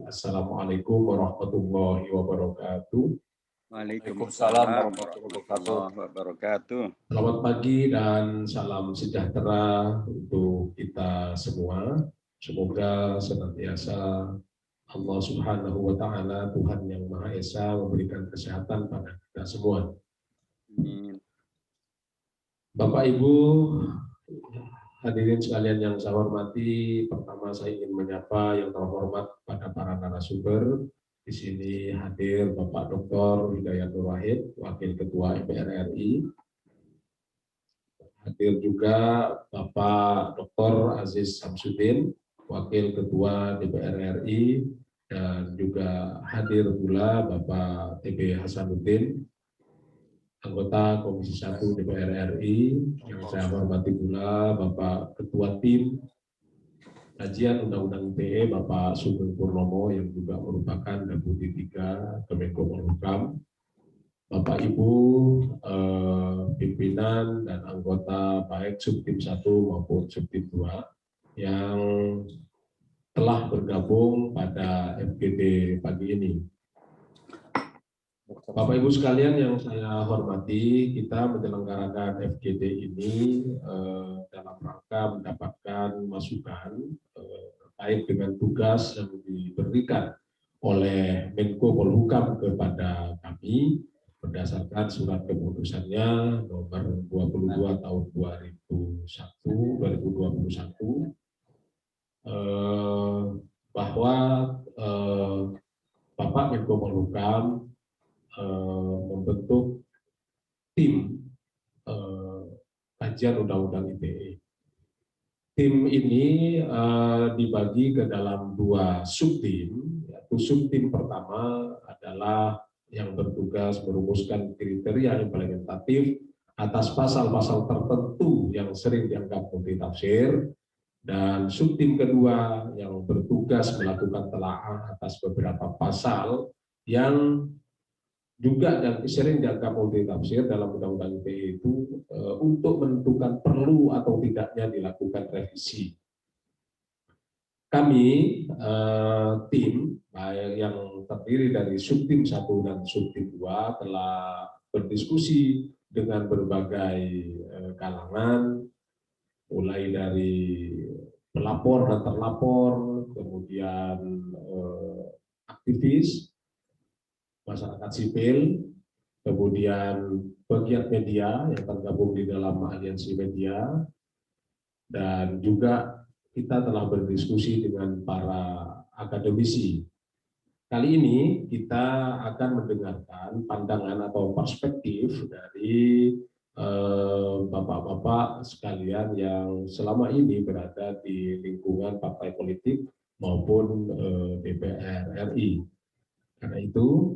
Assalamualaikum warahmatullahi wabarakatuh. Waalaikumsalam warahmatullahi wabarakatuh. Selamat pagi dan salam sejahtera untuk kita semua. Semoga senantiasa Allah Subhanahu wa Ta'ala, Tuhan yang Maha Esa, memberikan kesehatan pada kita semua. Bapak Ibu hadirin sekalian yang saya hormati, pertama saya ingin menyapa yang terhormat pada para narasumber. Di sini hadir Bapak Dr. Hidayat Nur Wahid, Wakil Ketua MPR RI. Hadir juga Bapak Dr. Aziz Samsudin, Wakil Ketua DPR RI, dan juga hadir pula Bapak TB Hasanuddin, anggota Komisi 1 DPR RI, yang saya hormati pula Bapak Ketua Tim Kajian Undang-Undang ITE, Bapak Sugeng Purnomo, yang juga merupakan Deputi 3 Kemenko Polhukam, Bapak Ibu pimpinan dan anggota baik Subtim 1 maupun Subtim 2 yang telah bergabung pada FGD pagi ini. Bapak Ibu sekalian yang saya hormati, kita menyelenggarakan FGD ini dalam rangka mendapatkan masukan terkait dengan tugas yang diberikan oleh Menko Polhukam kepada kami berdasarkan surat keputusannya nomor 22 tahun 2021 bahwa Bapak Menko Polhukam membentuk tim kajian Undang-Undang ITE. Tim ini dibagi ke dalam 2 subtim, yaitu subtim pertama adalah yang bertugas merumuskan kriteria implementatif atas pasal-pasal tertentu yang sering dianggap multitafsir, dan subtim kedua yang bertugas melakukan telaah atas beberapa pasal yang juga dan sering dianggap multitafsir dalam Undang-Undang ITE itu untuk menentukan perlu atau tidaknya dilakukan revisi. Kami tim yang terdiri dari Subtim 1 dan Subtim 2 telah berdiskusi dengan berbagai kalangan, mulai dari pelapor dan terlapor, kemudian aktivis, masyarakat sipil, kemudian pegiat media yang tergabung di dalam aliansi media, dan juga kita telah berdiskusi dengan para akademisi. Kali ini kita akan mendengarkan pandangan atau perspektif dari bapak-bapak sekalian yang selama ini berada di lingkungan partai politik maupun DPR RI. Karena itu,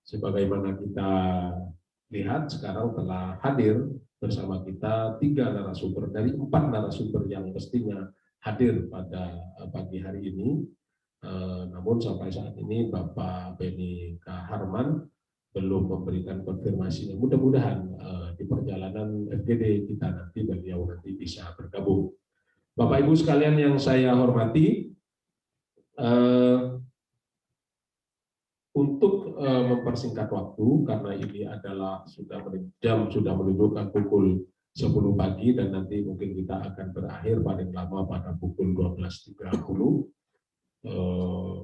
sebagaimana kita lihat sekarang telah hadir bersama kita 3 narasumber dari 4 narasumber yang mestinya hadir pada pagi hari ini. Namun sampai saat ini Bapak Beni Kaharman belum memberikan konfirmasinya. Mudah-mudahan di perjalanan FGD kita nanti beliau nanti bisa bergabung. Bapak Ibu sekalian yang saya hormati, untuk mempersingkat waktu, karena ini adalah jam sudah menunjukkan pukul 10 pagi dan nanti mungkin kita akan berakhir paling lama pada pukul 12.30.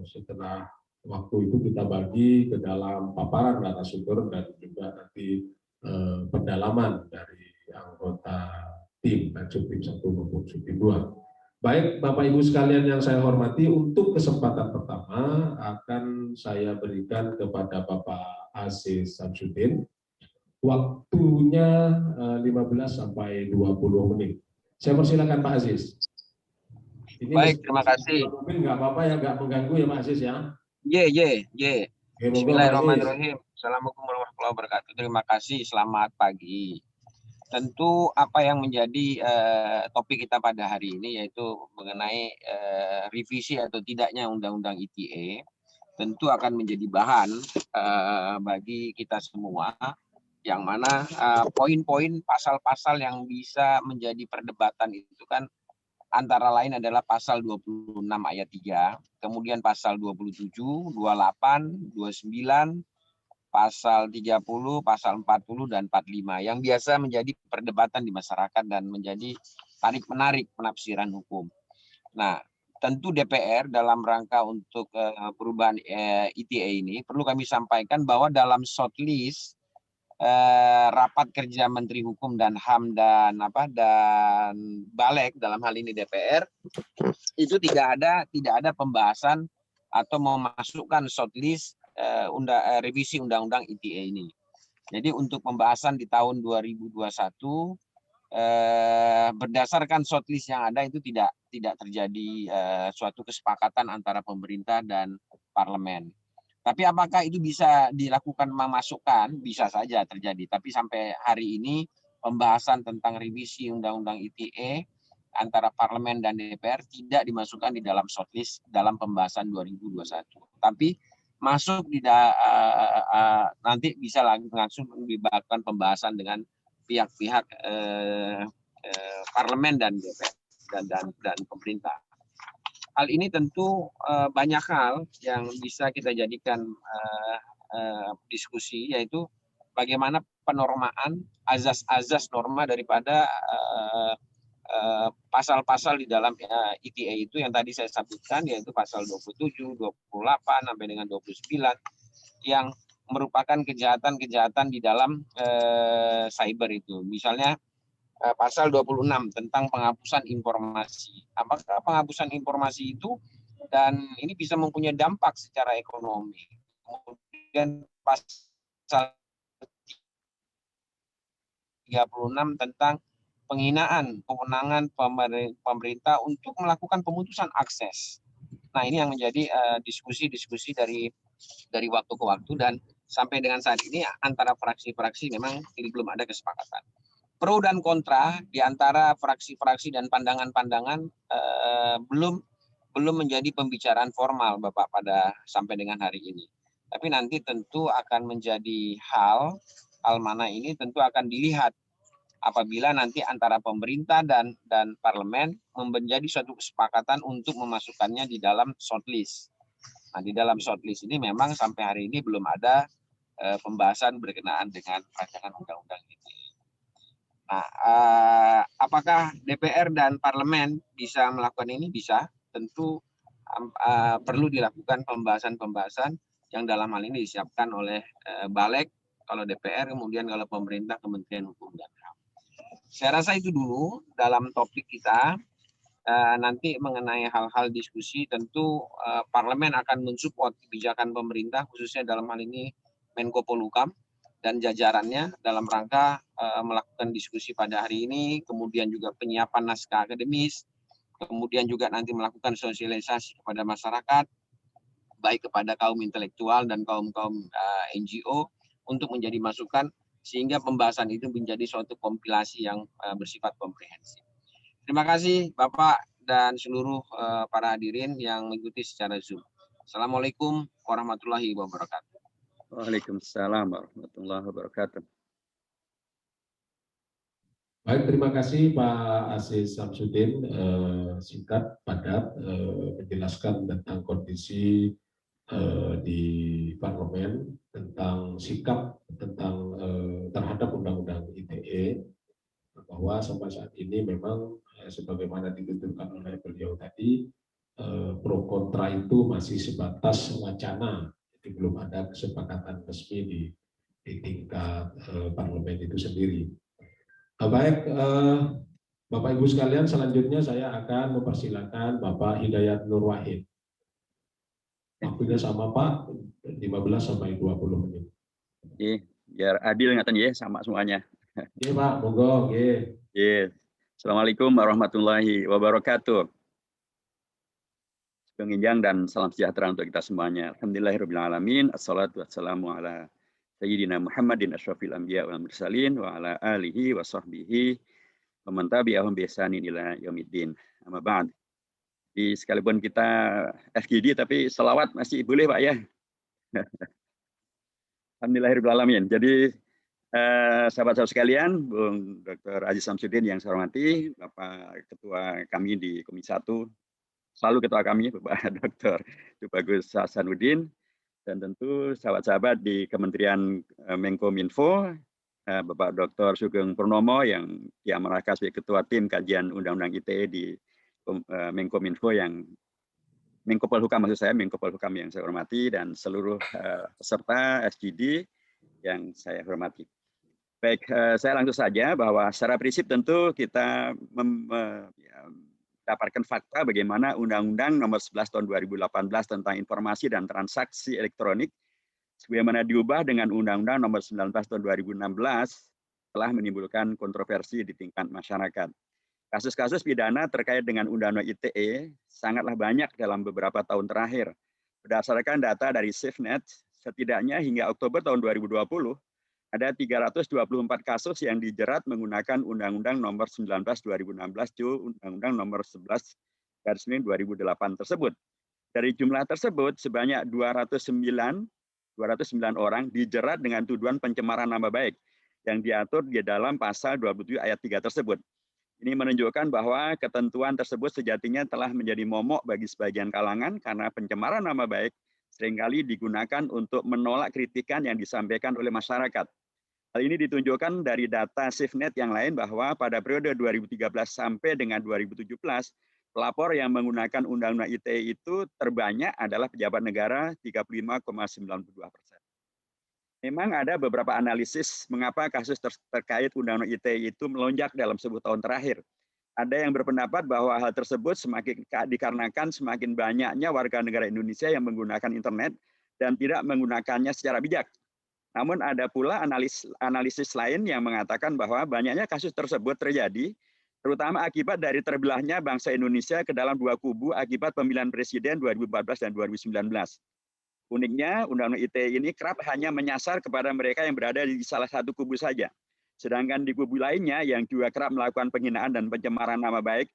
Setelah waktu itu kita bagi ke dalam paparan narasumber dan juga nanti pendalaman dari anggota tim, baik Subtim 1 maupun Subtim 2. Baik, Bapak Ibu sekalian yang saya hormati, untuk kesempatan pertama akan saya berikan kepada Bapak Aziz Samsudin. Waktunya 15 sampai 20 menit. Saya persilakan Pak Aziz. Ini baik, terima kasih. Mungkin nggak apa-apa ya, nggak mengganggu ya Pak Aziz ya. Bismillahirrahmanirrahim. Assalamualaikum warahmatullahi wabarakatuh. Terima kasih, selamat pagi. Tentu apa yang menjadi topik kita pada hari ini yaitu mengenai revisi atau tidaknya Undang-Undang ITE, tentu akan menjadi bahan bagi kita semua, yang mana poin-poin pasal-pasal yang bisa menjadi perdebatan itu kan antara lain adalah pasal 26 ayat 3, kemudian pasal 27, 28, 29, pasal 30, pasal 40, dan 45 yang biasa menjadi perdebatan di masyarakat dan menjadi tarik-menarik penafsiran hukum. Nah, tentu DPR dalam rangka untuk perubahan ITE ini perlu kami sampaikan bahwa dalam shortlist rapat kerja Menteri Hukum dan HAM dan Balek dalam hal ini DPR itu tidak ada pembahasan atau memasukkan shortlist revisi Undang-Undang ITE ini. Jadi untuk pembahasan di tahun 2021 berdasarkan shortlist yang ada itu tidak terjadi suatu kesepakatan antara pemerintah dan parlemen. Tapi apakah itu bisa dilakukan memasukkan? Bisa saja terjadi. Tapi sampai hari ini pembahasan tentang revisi Undang-Undang ITE antara parlemen dan DPR tidak dimasukkan di dalam shortlist dalam pembahasan 2021. Tapi masuk di nanti bisa langsung dilakukan pembahasan dengan pihak-pihak parlemen dan DPR dan pemerintah. Hal ini tentu banyak hal yang bisa kita jadikan diskusi, yaitu bagaimana penormaan azas-azas norma daripada pasal-pasal di dalam ITE itu yang tadi saya sebutkan, yaitu pasal 27, 28 sampai dengan 29 yang merupakan kejahatan-kejahatan di dalam cyber itu. Misalnya pasal 26 tentang penghapusan informasi. Apakah penghapusan informasi itu dan ini bisa mempunyai dampak secara ekonomi. Kemudian pasal 36 tentang penghinaan kewenangan pemerintah untuk melakukan pemutusan akses. Nah, ini yang menjadi diskusi-diskusi dari waktu ke waktu dan sampai dengan saat ini antara fraksi-fraksi memang belum ada kesepakatan. Pro dan kontra di antara fraksi-fraksi dan pandangan-pandangan belum menjadi pembicaraan formal Bapak pada sampai dengan hari ini. Tapi nanti tentu akan menjadi hal mana ini tentu akan dilihat apabila nanti antara pemerintah dan parlemen menjadi suatu kesepakatan untuk memasukkannya di dalam shortlist. Nah, di dalam shortlist ini memang sampai hari ini belum ada pembahasan berkenaan dengan rancangan undang-undang ini. Nah, apakah DPR dan parlemen bisa melakukan ini? Bisa. Tentu perlu dilakukan pembahasan-pembahasan yang dalam hal ini disiapkan oleh Balek, kalau DPR, kemudian kalau pemerintah, Kementerian Hukum dan HAM. Saya rasa itu dulu dalam topik kita. Nanti mengenai hal-hal diskusi, tentu parlemen akan mensupport kebijakan pemerintah, khususnya dalam hal ini Menko Polhukam dan jajarannya dalam rangka melakukan diskusi pada hari ini, kemudian juga penyiapan naskah akademis, kemudian juga nanti melakukan sosialisasi kepada masyarakat, baik kepada kaum intelektual dan kaum NGO untuk menjadi masukan sehingga pembahasan itu menjadi suatu kompilasi yang bersifat komprehensif. Terima kasih Bapak dan seluruh para hadirin yang mengikuti secara Zoom. Assalamualaikum warahmatullahi wabarakatuh. Waalaikumsalam warahmatullahi wabarakatuh. Baik, terima kasih Pak Aziz Samsudin, singkat, padat, menjelaskan tentang kondisi di parlemen, tentang sikap terhadap Undang-Undang ITE, bahwa sampai saat ini memang sebagaimana dituturkan oleh beliau tadi, pro kontra itu masih sebatas wacana, jadi belum ada kesepakatan resmi di tingkat parlemen itu sendiri. Baik, Bapak Ibu sekalian, selanjutnya saya akan mempersilakan Bapak Hidayat Nur Wahid. Waktunya sama Pak, 15 sampai 20 menit. Biar adil ngatain ya, sama semuanya. Iya Pak, monggo. Assalamualaikum warahmatullahi wabarakatuh. Penginjang dan salam sejahtera untuk kita semuanya. Alhamdulillahirabbil alamin. Assalatu wassalamu ala Sayyidina Muhammadin asyrafil anbiya wal mursalin wa ala alihi wa sahbihi wa man tabi'ahum bi ihsanin ila yaumiddin. Amma ba'd. Sekalipun kita FGD tapi selawat masih boleh Pak ya. Alhamdulillahirabbil alamin. Jadi Sahabat-sahabat sekalian, Bung Dr. Aziz Samsudin yang saya hormati, Bapak Ketua kami di Komisi 1, selalu Ketua kami, Bapak Dr. Tubagus Hasanuddin, dan tentu sahabat-sahabat di Kementerian Menkominfo, Bapak Dr. Sugeng Purnomo yang diamanahkan sebagai Ketua Tim Kajian Undang-Undang ITE di Menkominfo yang Menko Polhukam maksud saya, Menko Polhukam yang saya hormati, dan seluruh peserta SGD yang saya hormati. Baik, saya langsung saja bahwa secara prinsip tentu kita mendapatkan fakta bagaimana Undang-Undang Nomor 11 Tahun 2018 tentang Informasi dan Transaksi Elektronik sebagaimana diubah dengan Undang-Undang Nomor 19 Tahun 2016 telah menimbulkan kontroversi di tingkat masyarakat. Kasus-kasus pidana terkait dengan Undang-Undang ITE sangatlah banyak dalam beberapa tahun terakhir. Berdasarkan data dari SafeNet, setidaknya hingga Oktober tahun 2020, ada 324 kasus yang dijerat menggunakan Undang-Undang Nomor 19 2016 Undang-Undang Nomor 11/2008 tersebut. Dari jumlah tersebut sebanyak 209 orang dijerat dengan tuduhan pencemaran nama baik yang diatur di dalam pasal 27 ayat 3 tersebut. Ini menunjukkan bahwa ketentuan tersebut sejatinya telah menjadi momok bagi sebagian kalangan karena pencemaran nama baik seringkali digunakan untuk menolak kritikan yang disampaikan oleh masyarakat. Hal ini ditunjukkan dari data SafeNet yang lain bahwa pada periode 2013 sampai dengan 2017, pelapor yang menggunakan Undang-Undang ITE itu terbanyak adalah pejabat negara 35,92%. Memang ada beberapa analisis mengapa kasus terkait Undang-Undang ITE itu melonjak dalam 10 tahun terakhir. Ada yang berpendapat bahwa hal tersebut dikarenakan semakin banyaknya warga negara Indonesia yang menggunakan internet dan tidak menggunakannya secara bijak. Namun ada pula analisis lain yang mengatakan bahwa banyaknya kasus tersebut terjadi terutama akibat dari terbelahnya bangsa Indonesia ke dalam dua kubu akibat pemilihan presiden 2014 dan 2019. Uniknya, Undang-Undang ITE ini kerap hanya menyasar kepada mereka yang berada di salah satu kubu saja. Sedangkan di kubu lainnya yang juga kerap melakukan penghinaan dan pencemaran nama baik,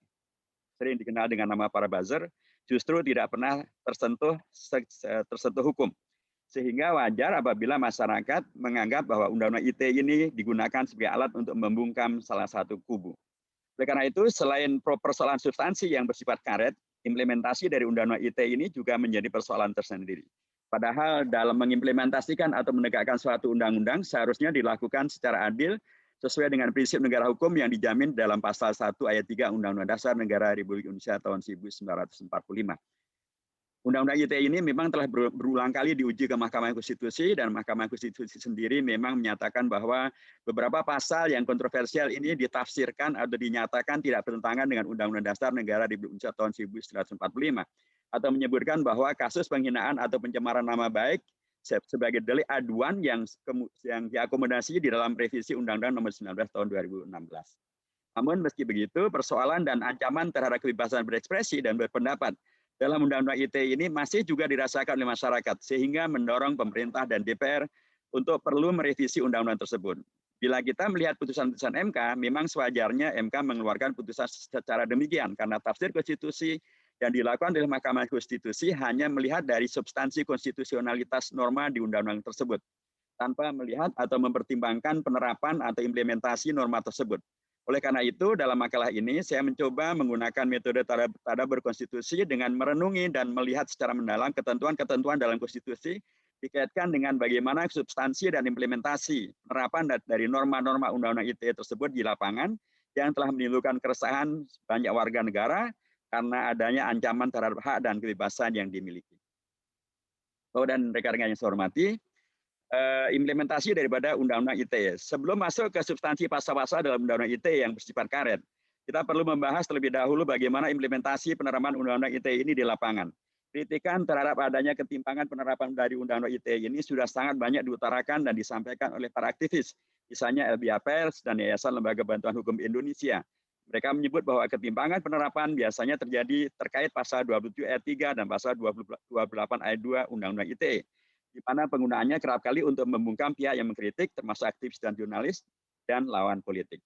sering dikenal dengan nama para buzzer, justru tidak pernah tersentuh hukum. Sehingga wajar apabila masyarakat menganggap bahwa Undang-Undang ITE ini digunakan sebagai alat untuk membungkam salah satu kubu. Oleh karena itu, selain persoalan substansi yang bersifat karet, implementasi dari Undang-Undang ITE ini juga menjadi persoalan tersendiri. Padahal dalam mengimplementasikan atau menegakkan suatu undang-undang seharusnya dilakukan secara adil sesuai dengan prinsip negara hukum yang dijamin dalam pasal 1 ayat 3 Undang-Undang Dasar Negara Republik Indonesia tahun 1945. Undang-Undang ITE ini memang telah berulang kali diuji ke Mahkamah Konstitusi dan Mahkamah Konstitusi sendiri memang menyatakan bahwa beberapa pasal yang kontroversial ini ditafsirkan atau dinyatakan tidak bertentangan dengan Undang-Undang Dasar Negara Republik Indonesia tahun 1945 atau menyebutkan bahwa kasus penghinaan atau pencemaran nama baik sebagai delik aduan yang diakomodasi di dalam revisi Undang-Undang Nomor 19 tahun 2016. Namun meski begitu, persoalan dan ancaman terhadap kebebasan berekspresi dan berpendapat dalam Undang-Undang ITE ini masih juga dirasakan oleh masyarakat, sehingga mendorong pemerintah dan DPR untuk perlu merevisi undang-undang tersebut. Bila kita melihat putusan-putusan MK, memang sewajarnya MK mengeluarkan putusan secara demikian, karena tafsir konstitusi yang dilakukan oleh Mahkamah Konstitusi hanya melihat dari substansi konstitusionalitas norma di undang-undang tersebut, tanpa melihat atau mempertimbangkan penerapan atau implementasi norma tersebut. Oleh karena itu, dalam makalah ini saya mencoba menggunakan metode tadabbur konstitusi dengan merenungi dan melihat secara mendalam ketentuan-ketentuan dalam konstitusi dikaitkan dengan bagaimana substansi dan implementasi penerapan dari norma-norma Undang-Undang ITE tersebut di lapangan yang telah menimbulkan keresahan banyak warga negara karena adanya ancaman terhadap hak dan kebebasan yang dimiliki. Dan rekan-rekan yang saya hormati, implementasi daripada Undang-Undang ITE. Sebelum masuk ke substansi pasal-pasal dalam Undang-Undang ITE yang bersifat karet, kita perlu membahas terlebih dahulu bagaimana implementasi penerapan Undang-Undang ITE ini di lapangan. Kritikan terhadap adanya ketimpangan penerapan dari Undang-Undang ITE ini sudah sangat banyak diutarakan dan disampaikan oleh para aktivis, misalnya LBH Pers dan Yayasan Lembaga Bantuan Hukum Indonesia. Mereka menyebut bahwa ketimpangan penerapan biasanya terjadi terkait pasal 27 ayat 3 dan pasal 28 ayat 2 Undang-Undang ITE, di mana penggunaannya kerap kali untuk membungkam pihak yang mengkritik, termasuk aktivis dan jurnalis, dan lawan politik.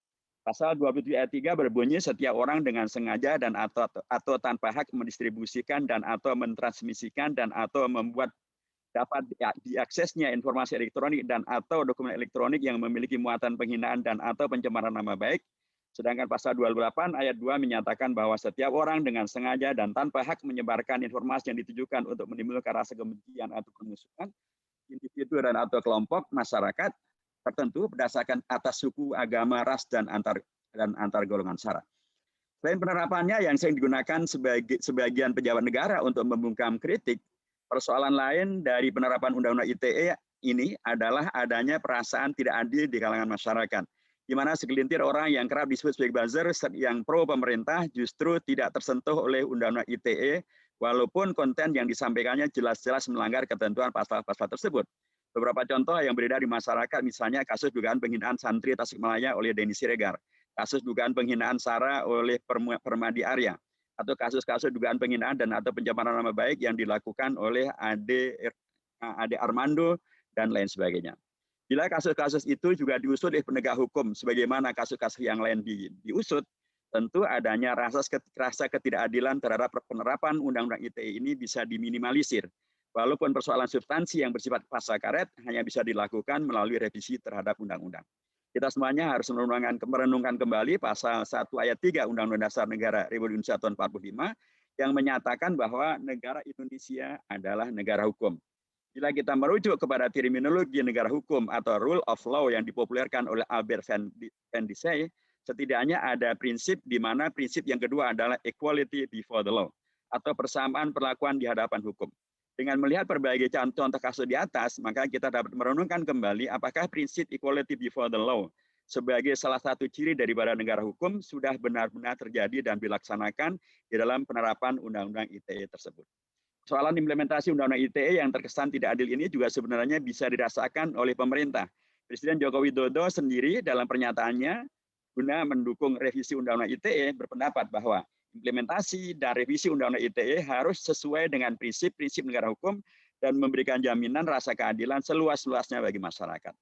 Pasal 27 ayat 3 berbunyi setiap orang dengan sengaja dan atau tanpa hak mendistribusikan dan atau mentransmisikan dan atau membuat dapat diaksesnya informasi elektronik dan atau dokumen elektronik yang memiliki muatan penghinaan dan atau pencemaran nama baik. Sedangkan pasal 28 ayat 2 menyatakan bahwa setiap orang dengan sengaja dan tanpa hak menyebarkan informasi yang ditujukan untuk menimbulkan rasa kebencian atau permusuhan individu dan atau kelompok masyarakat tertentu berdasarkan atas suku, agama, ras, dan antar golongan sara. Selain penerapannya yang sering digunakan sebagian pejabat negara untuk membungkam kritik, persoalan lain dari penerapan Undang-Undang ITE ini adalah adanya perasaan tidak adil di kalangan masyarakat, di mana segelintir orang yang kerap disebut sebagai buzzer yang pro pemerintah justru tidak tersentuh oleh Undang-Undang ITE, walaupun konten yang disampaikannya jelas-jelas melanggar ketentuan pasal-pasal tersebut. Beberapa contoh yang beredar di masyarakat, misalnya kasus dugaan penghinaan santri Tasikmalaya oleh Denny Siregar, kasus dugaan penghinaan SARA oleh Permadi Arya, atau kasus-kasus dugaan penghinaan dan atau pencemaran nama baik yang dilakukan oleh Ade Armando dan lain sebagainya. Bila kasus-kasus itu juga diusut oleh penegak hukum, sebagaimana kasus-kasus yang lain diusut, tentu adanya rasa ketidakadilan terhadap penerapan Undang-Undang ITE ini bisa diminimalisir. Walaupun persoalan substansi yang bersifat pasal karet hanya bisa dilakukan melalui revisi terhadap undang-undang. Kita semuanya harus merenungkan kembali pasal 1 ayat 3 Undang-Undang Dasar Negara Republik Indonesia tahun 45 yang menyatakan bahwa negara Indonesia adalah negara hukum. Bila kita merujuk kepada terminologi negara hukum atau rule of law yang dipopulerkan oleh Albert Van Dissay, setidaknya ada prinsip di mana prinsip yang kedua adalah equality before the law atau persamaan perlakuan di hadapan hukum. Dengan melihat berbagai contoh kasus di atas, maka kita dapat merenungkan kembali apakah prinsip equality before the law sebagai salah satu ciri daripada negara hukum sudah benar-benar terjadi dan dilaksanakan di dalam penerapan Undang-Undang ITE tersebut. Soalan implementasi Undang-Undang ITE yang terkesan tidak adil ini juga sebenarnya bisa dirasakan oleh pemerintah. Presiden Joko Widodo sendiri dalam pernyataannya guna mendukung revisi Undang-Undang ITE berpendapat bahwa implementasi dan revisi Undang-Undang ITE harus sesuai dengan prinsip-prinsip negara hukum dan memberikan jaminan rasa keadilan seluas-luasnya bagi masyarakat.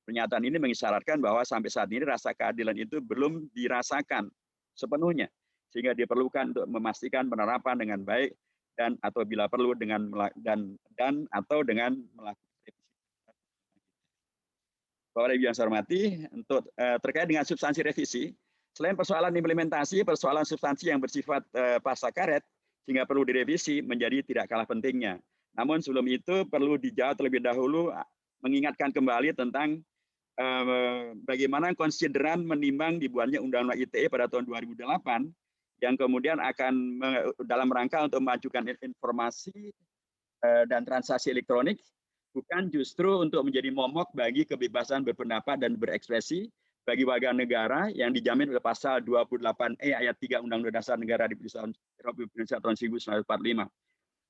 Pernyataan ini mengisyaratkan bahwa sampai saat ini rasa keadilan itu belum dirasakan sepenuhnya, sehingga diperlukan untuk memastikan penerapan dengan baik dan atau bila perlu dengan melakukan revisi. Bapak Ibu yang saya hormati, untuk terkait dengan substansi revisi, selain persoalan implementasi, persoalan substansi yang bersifat pasal karet sehingga perlu direvisi menjadi tidak kalah pentingnya. Namun sebelum itu perlu dijawab terlebih dahulu, mengingatkan kembali tentang bagaimana konsideran menimbang dibuatnya Undang-Undang ITE pada tahun 2008 yang kemudian akan dalam rangka untuk memajukan informasi dan transaksi elektronik, bukan justru untuk menjadi momok bagi kebebasan berpendapat dan berekspresi bagi warga negara yang dijamin oleh pasal 28E ayat 3 Undang-Undang Dasar Negara Republik Indonesia tahun 1945.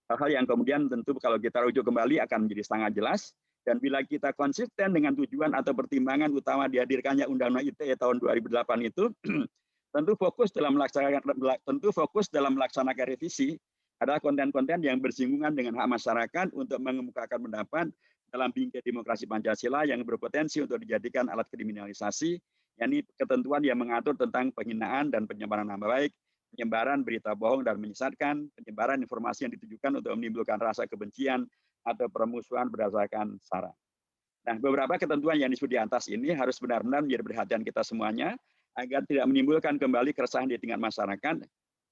Hal-hal yang kemudian tentu kalau kita rujuk kembali akan menjadi sangat jelas, dan bila kita konsisten dengan tujuan atau pertimbangan utama dihadirkannya Undang-Undang ITE tahun 2008 itu, tentu fokus dalam melaksanakan revisi adalah konten-konten yang bersinggungan dengan hak masyarakat untuk mengemukakan pendapat dalam bingkai demokrasi Pancasila yang berpotensi untuk dijadikan alat kriminalisasi, yakni ketentuan yang mengatur tentang penghinaan dan pencemaran nama baik, penyebaran berita bohong dan menyesatkan, penyebaran informasi yang ditujukan untuk menimbulkan rasa kebencian atau permusuhan berdasarkan sara. Nah, beberapa ketentuan yang disebut di atas ini harus benar-benar menjadi perhatian kita semuanya, agar tidak menimbulkan kembali keresahan di tingkat masyarakat,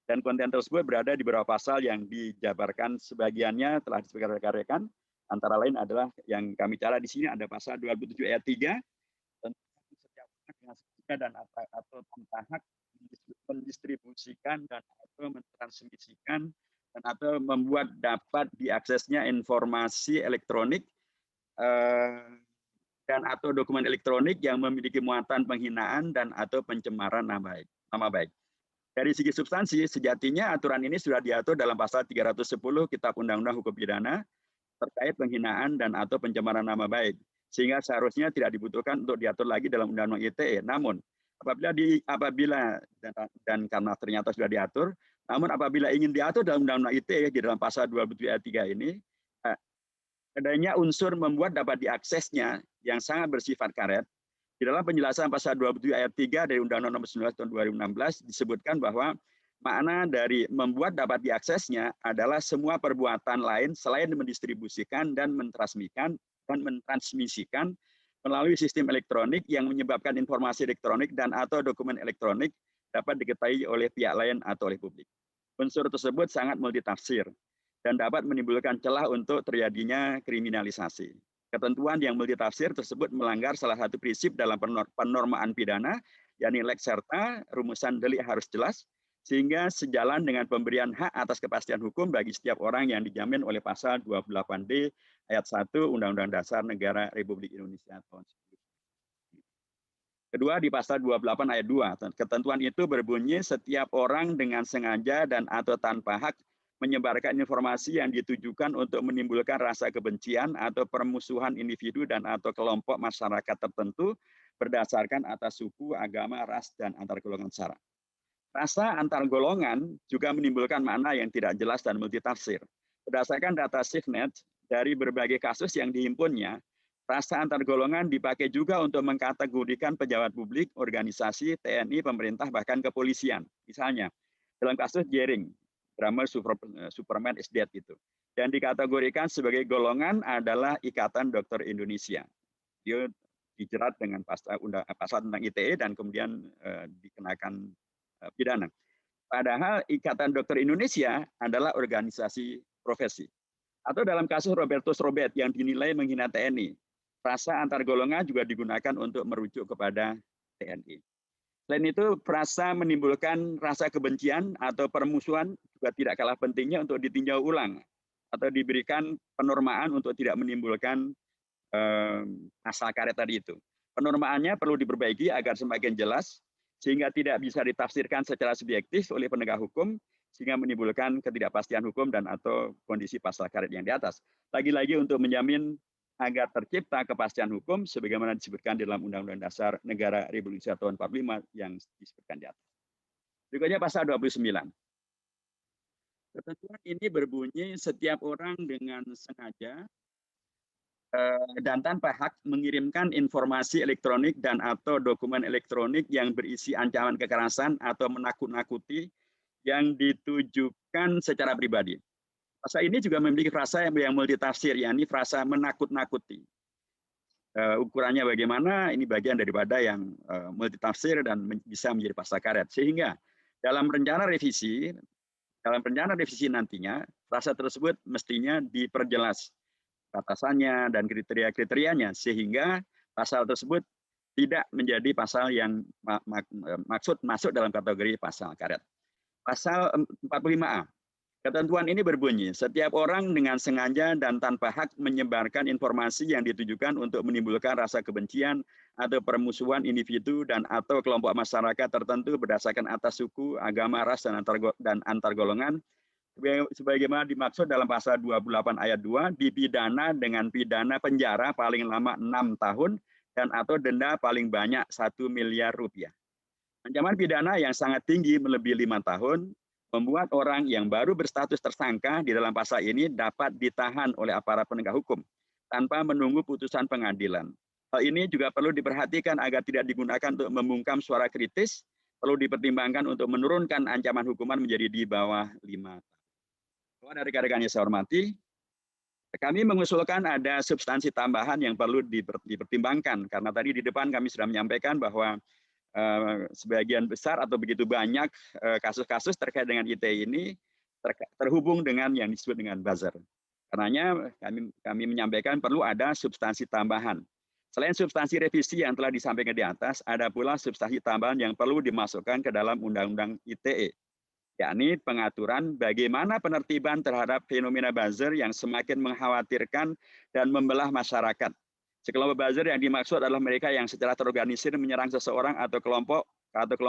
dan konten tersebut berada di beberapa pasal yang dijabarkan sebagiannya telah disebutkan rekan-rekan, antara lain adalah yang kami cara di sini ada pasal 27 ayat 3 tentang setiap orang dengan sengaja dan atau tanpa hak mendistribusikan dan atau mentransmisikan dan atau membuat dapat diaksesnya informasi elektronik dan atau dokumen elektronik yang memiliki muatan penghinaan dan atau pencemaran nama baik. Dari segi substansi, sejatinya aturan ini sudah diatur dalam pasal 310 Kitab Undang-Undang Hukum Pidana terkait penghinaan dan atau pencemaran nama baik, sehingga seharusnya tidak dibutuhkan untuk diatur lagi dalam Undang-Undang ITE. Namun, apabila karena ternyata sudah diatur, namun apabila ingin diatur dalam Undang-Undang ITE di dalam pasal 27 ayat 3 ini, adanya unsur membuat dapat diaksesnya yang sangat bersifat karet. Di dalam penjelasan pasal 27 ayat 3 dari Undang-Undang Nomor 19 tahun 2016 disebutkan bahwa Makna dari membuat dapat diaksesnya adalah semua perbuatan lain selain mendistribusikan dan mentransmisikan melalui sistem elektronik yang menyebabkan informasi elektronik dan atau dokumen elektronik dapat diketahui oleh pihak lain atau oleh publik. Unsur tersebut sangat multitafsir dan dapat menimbulkan celah untuk terjadinya kriminalisasi. Ketentuan yang multitafsir tersebut melanggar salah satu prinsip dalam penormaan pidana, yakni lex serta, rumusan delik harus jelas, sehingga sejalan dengan pemberian hak atas kepastian hukum bagi setiap orang yang dijamin oleh pasal 28D ayat 1 Undang-Undang Dasar Negara Republik Indonesia tahun 1945. Kedua, di pasal 28 ayat 2, ketentuan itu berbunyi setiap orang dengan sengaja dan atau tanpa hak menyebarkan informasi yang ditujukan untuk menimbulkan rasa kebencian atau permusuhan individu dan atau kelompok masyarakat tertentu berdasarkan atas suku, agama, ras, dan antar golongan sara. Rasa antar golongan juga menimbulkan makna yang tidak jelas dan multitafsir. Berdasarkan data SafeNet, dari berbagai kasus yang dihimpunnya, rasa antar golongan dipakai juga untuk mengkategorikan pejabat publik, organisasi, TNI, pemerintah, bahkan kepolisian. Misalnya, dalam kasus Jering, drama Superman is Dead itu. Dan dikategorikan sebagai golongan adalah Ikatan Dokter Indonesia. Dia dijerat dengan pasal tentang ITE dan kemudian dikenakan pidana. Padahal Ikatan Dokter Indonesia adalah organisasi profesi. Atau dalam kasus Robertus Robert yang dinilai menghina TNI, frasa antar golongan juga digunakan untuk merujuk kepada TNI. Selain itu, frasa menimbulkan rasa kebencian atau permusuhan juga tidak kalah pentingnya untuk ditinjau ulang atau diberikan penormaan untuk tidak menimbulkan pasal karet tadi itu. Penormaannya perlu diperbaiki agar semakin jelas, sehingga tidak bisa ditafsirkan secara subjektif oleh penegak hukum, sehingga menimbulkan ketidakpastian hukum dan atau kondisi pasal karet yang di atas. Lagi-lagi untuk menjamin agar tercipta kepastian hukum, sebagaimana disebutkan dalam Undang-Undang Dasar Negara Republik Indonesia tahun 45 yang disebutkan di atas. Berikutnya pasal 29. Ketentuan ini berbunyi setiap orang dengan sengaja dan tanpa hak mengirimkan informasi elektronik dan atau dokumen elektronik yang berisi ancaman kekerasan atau menakut-nakuti yang ditujukan secara pribadi. Pasal ini juga memiliki frasa yang multitafsir, yakni frasa menakut-nakuti. Ukurannya bagaimana? Ini bagian daripada yang multitafsir dan bisa menjadi pasal karet. Sehingga dalam rencana revisi nantinya, frasa tersebut mestinya diperjelas batasannya dan kriteria-kriterianya, sehingga pasal tersebut tidak menjadi pasal yang masuk dalam kategori pasal karet. Pasal 45A. Ketentuan ini berbunyi, setiap orang dengan sengaja dan tanpa hak menyebarkan informasi yang ditujukan untuk menimbulkan rasa kebencian atau permusuhan individu dan atau kelompok masyarakat tertentu berdasarkan atas suku, agama, ras, dan antar golongan, sebagaimana dimaksud dalam pasal 28 ayat 2, dipidana dengan pidana penjara paling lama 6 tahun dan atau denda paling banyak 1 miliar rupiah. Ancaman pidana yang sangat tinggi melebihi 5 tahun membuat orang yang baru berstatus tersangka di dalam pasal ini dapat ditahan oleh aparat penegak hukum tanpa menunggu putusan pengadilan. Hal ini juga perlu diperhatikan agar tidak digunakan untuk membungkam suara kritis, perlu dipertimbangkan untuk menurunkan ancaman hukuman menjadi di bawah 5 tahun. Kepada rekan-rekan yang saya hormati, kami mengusulkan ada substansi tambahan yang perlu dipertimbangkan, karena tadi di depan kami sudah menyampaikan bahwa sebagian besar atau begitu banyak kasus-kasus terkait dengan ITE ini terhubung dengan yang disebut dengan buzzer. Karenanya kami menyampaikan perlu ada substansi tambahan. Selain substansi revisi yang telah disampaikan di atas, ada pula substansi tambahan yang perlu dimasukkan ke dalam Undang-Undang ITE, yakni pengaturan bagaimana penertiban terhadap fenomena buzzer yang semakin mengkhawatirkan dan membelah masyarakat. Sekelompok buzzer yang dimaksud adalah mereka yang secara terorganisir menyerang seseorang atau kelompok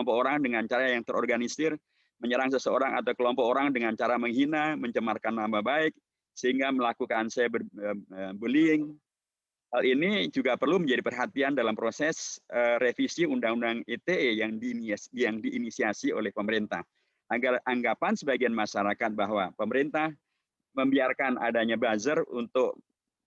orang dengan cara yang terorganisir, menyerang seseorang atau kelompok orang dengan cara menghina, mencemarkan nama baik, sehingga melakukan cyberbullying. Hal ini juga perlu menjadi perhatian dalam proses revisi Undang-Undang ITE yang diinisiasi oleh pemerintah. Agar anggapan sebagian masyarakat bahwa pemerintah membiarkan adanya buzzer untuk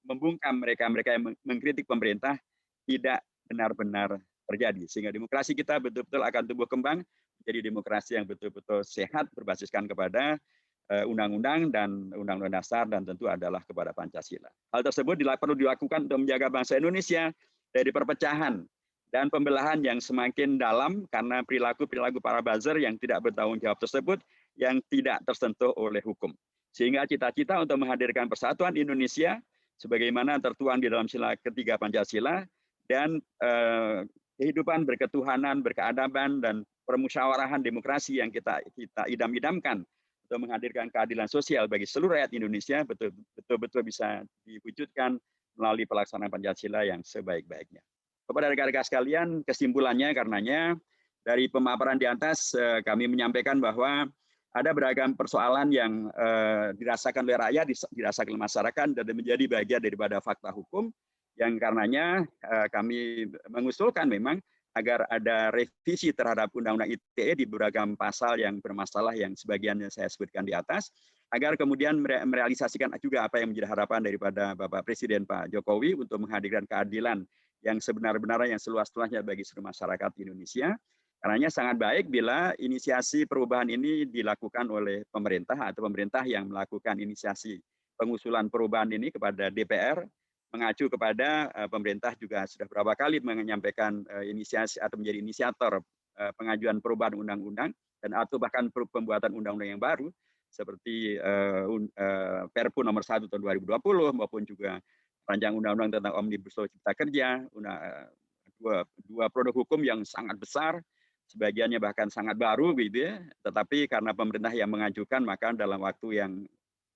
membungkam mereka-mereka yang mengkritik pemerintah tidak benar-benar terjadi. Sehingga demokrasi kita betul-betul akan tumbuh kembang jadi demokrasi yang betul-betul sehat berbasiskan kepada undang-undang dan undang-undang dasar dan tentu adalah kepada Pancasila. Hal tersebut perlu dilakukan untuk menjaga bangsa Indonesia dari perpecahan dan pembelahan yang semakin dalam karena perilaku-perilaku para buzzer yang tidak bertanggung jawab tersebut yang tidak tersentuh oleh hukum. Sehingga cita-cita untuk menghadirkan persatuan Indonesia sebagaimana tertuang di dalam sila ketiga Pancasila dan kehidupan berketuhanan, berkeadaban dan permusyawarahan demokrasi yang kita idam-idamkan untuk menghadirkan keadilan sosial bagi seluruh rakyat Indonesia betul-betul bisa diwujudkan melalui pelaksanaan Pancasila yang sebaik-baiknya. Kepada rekan-rekan sekalian, kesimpulannya karenanya dari pemaparan di atas kami menyampaikan bahwa ada beragam persoalan yang dirasakan oleh rakyat, dirasakan oleh masyarakat dan menjadi bagian daripada fakta hukum yang karenanya kami mengusulkan memang agar ada revisi terhadap Undang-Undang ITE di beragam pasal yang bermasalah yang sebagiannya saya sebutkan di atas, agar kemudian merealisasikan juga apa yang menjadi harapan daripada Bapak Presiden Pak Jokowi untuk menghadirkan keadilan yang sebenar-benarnya yang seluas-luasnya bagi seluruh masyarakat Indonesia. Karenanya sangat baik bila inisiasi perubahan ini dilakukan oleh pemerintah atau pemerintah yang melakukan inisiasi pengusulan perubahan ini kepada DPR, mengacu kepada pemerintah juga sudah beberapa kali menyampaikan inisiasi atau menjadi inisiator pengajuan perubahan undang-undang dan atau bahkan pembuatan undang-undang yang baru seperti Perpu nomor 1 tahun 2020 maupun juga rancangan undang-undang tentang Omnibus Law Cipta Kerja, dua produk hukum yang sangat besar, sebagiannya bahkan sangat baru gitu ya, tetapi karena pemerintah yang mengajukan maka dalam waktu yang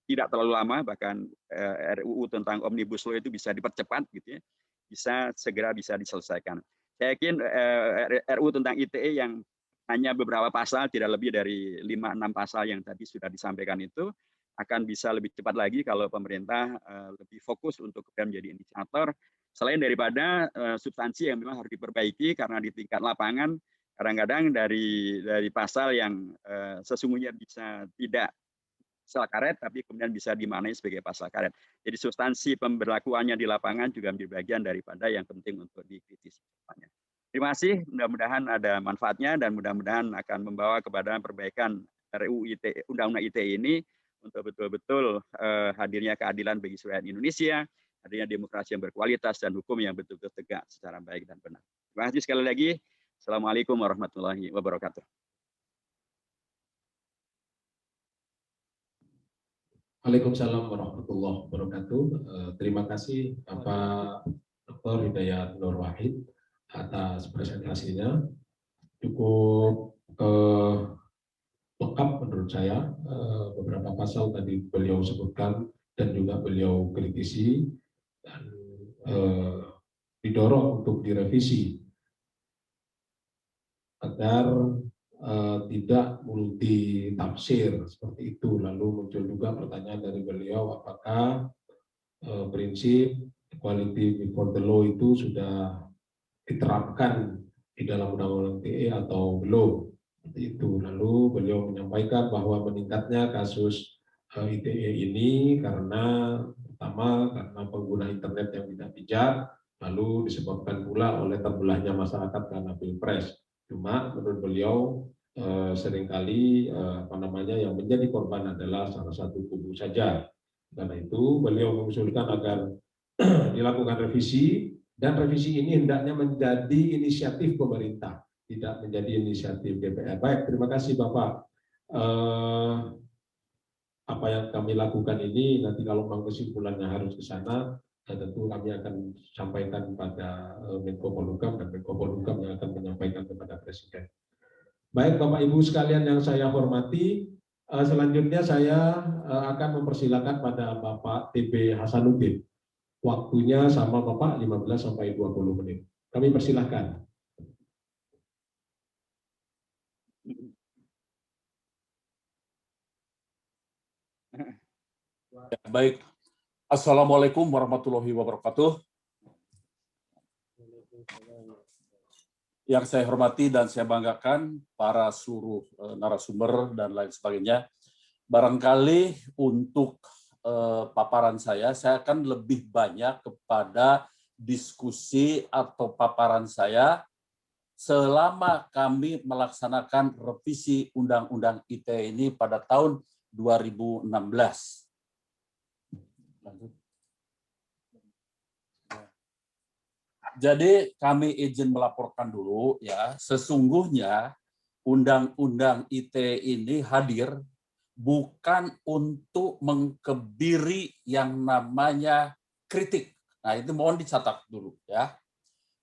tidak terlalu lama bahkan RUU tentang Omnibus Law itu bisa dipercepat gitu ya, bisa segera bisa diselesaikan. Saya yakin RUU tentang ITE yang hanya beberapa pasal, tidak lebih dari 5-6 pasal yang tadi sudah disampaikan itu akan bisa lebih cepat lagi kalau pemerintah lebih fokus untuk menjadi inisiator. Selain daripada substansi yang memang harus diperbaiki karena di tingkat lapangan kadang-kadang dari pasal yang sesungguhnya bisa tidak pasal karet tapi kemudian bisa dimaknai sebagai pasal karet. Jadi substansi pemberlakuannya di lapangan juga menjadi bagian daripada yang penting untuk dikritisi. Terima kasih, mudah-mudahan ada manfaatnya dan mudah-mudahan akan membawa kepada perbaikan RUU ITE, Undang-Undang ITE ini untuk betul-betul hadirnya keadilan bagi seluruh rakyat Indonesia, hadirnya demokrasi yang berkualitas dan hukum yang betul-betul tegak secara baik dan benar. Terima kasih sekali lagi. Assalamualaikum warahmatullahi wabarakatuh. Waalaikumsalam warahmatullahi wabarakatuh. Terima kasih Bapak Dr. Hidayat Nur Wahid atas presentasinya. Cukup lengkap menurut saya, beberapa pasal tadi beliau sebutkan dan juga beliau kritisi dan didorong untuk direvisi agar tidak multi tafsir seperti itu. Lalu muncul juga pertanyaan dari beliau, apakah prinsip equality before the law itu sudah diterapkan di dalam Undang-Undang ITE atau belum? Seperti itu. Lalu beliau menyampaikan bahwa meningkatnya kasus ITE ini karena pertama karena pengguna internet yang tidak bijak, lalu disebabkan pula oleh terbelahnya masyarakat karena pilpres. Cuma menurut beliau seringkali yang menjadi korban adalah salah satu kubu saja. Karena itu beliau mengusulkan agar dilakukan revisi, dan revisi ini hendaknya menjadi inisiatif pemerintah, tidak menjadi inisiatif DPR. Baik, terima kasih Bapak. Apa yang kami lakukan ini nanti kalau memang kesimpulannya harus ke sana, tentu kami akan sampaikan pada Menko Polhukam dan Menko Polhukam yang akan menyampaikan kepada Presiden. Baik Bapak Ibu sekalian yang saya hormati, selanjutnya saya akan mempersilakan pada Bapak TB Hasanuddin. Waktunya sama Bapak 15 sampai 20 menit. Kami persilahkan. Ya, baik. Assalamualaikum warahmatullahi wabarakatuh. Yang saya hormati dan saya banggakan para seluruh narasumber dan lain sebagainya. Barangkali untuk paparan saya akan lebih banyak kepada diskusi atau paparan saya selama kami melaksanakan revisi Undang-Undang ITE ini pada tahun 2016. Lanjut. Jadi kami izin melaporkan dulu ya, sesungguhnya Undang-Undang ITE ini hadir bukan untuk mengkebiri yang namanya kritik. Nah, itu mohon dicatat dulu ya.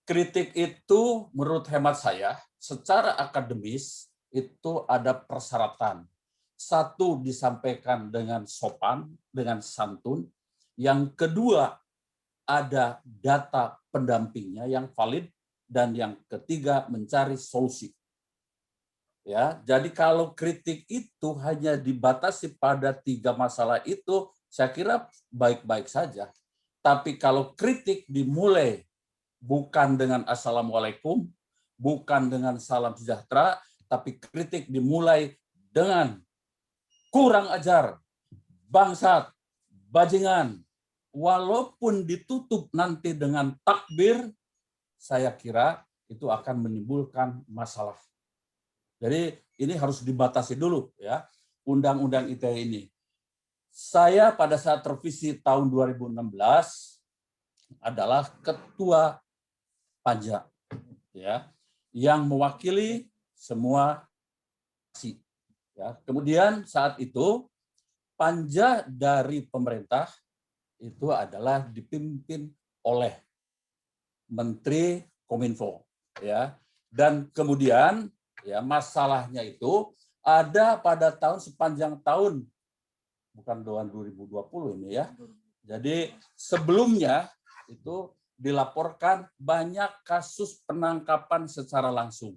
Kritik itu menurut hemat saya secara akademis itu ada persyaratan. Satu, disampaikan dengan sopan, dengan santun. Yang kedua, ada data pendampingnya yang valid, dan yang ketiga mencari solusi. Ya, jadi kalau kritik itu hanya dibatasi pada 3 masalah itu, saya kira baik-baik saja. Tapi kalau kritik dimulai bukan dengan assalamualaikum, bukan dengan salam sejahtera, tapi kritik dimulai dengan kurang ajar, bangsat, bajingan, walaupun ditutup nanti dengan takbir, saya kira itu akan menimbulkan masalah. Jadi ini harus dibatasi dulu ya, Undang-Undang ITE ini. Saya pada saat revisi tahun 2016 adalah ketua panja ya, yang mewakili semua fraksi. Ya, kemudian saat itu panja dari pemerintah itu adalah dipimpin oleh Menteri Kominfo ya. Dan kemudian ya, masalahnya itu ada pada tahun sepanjang tahun, bukan tahun 2020 ini ya. Jadi sebelumnya itu dilaporkan banyak kasus penangkapan secara langsung.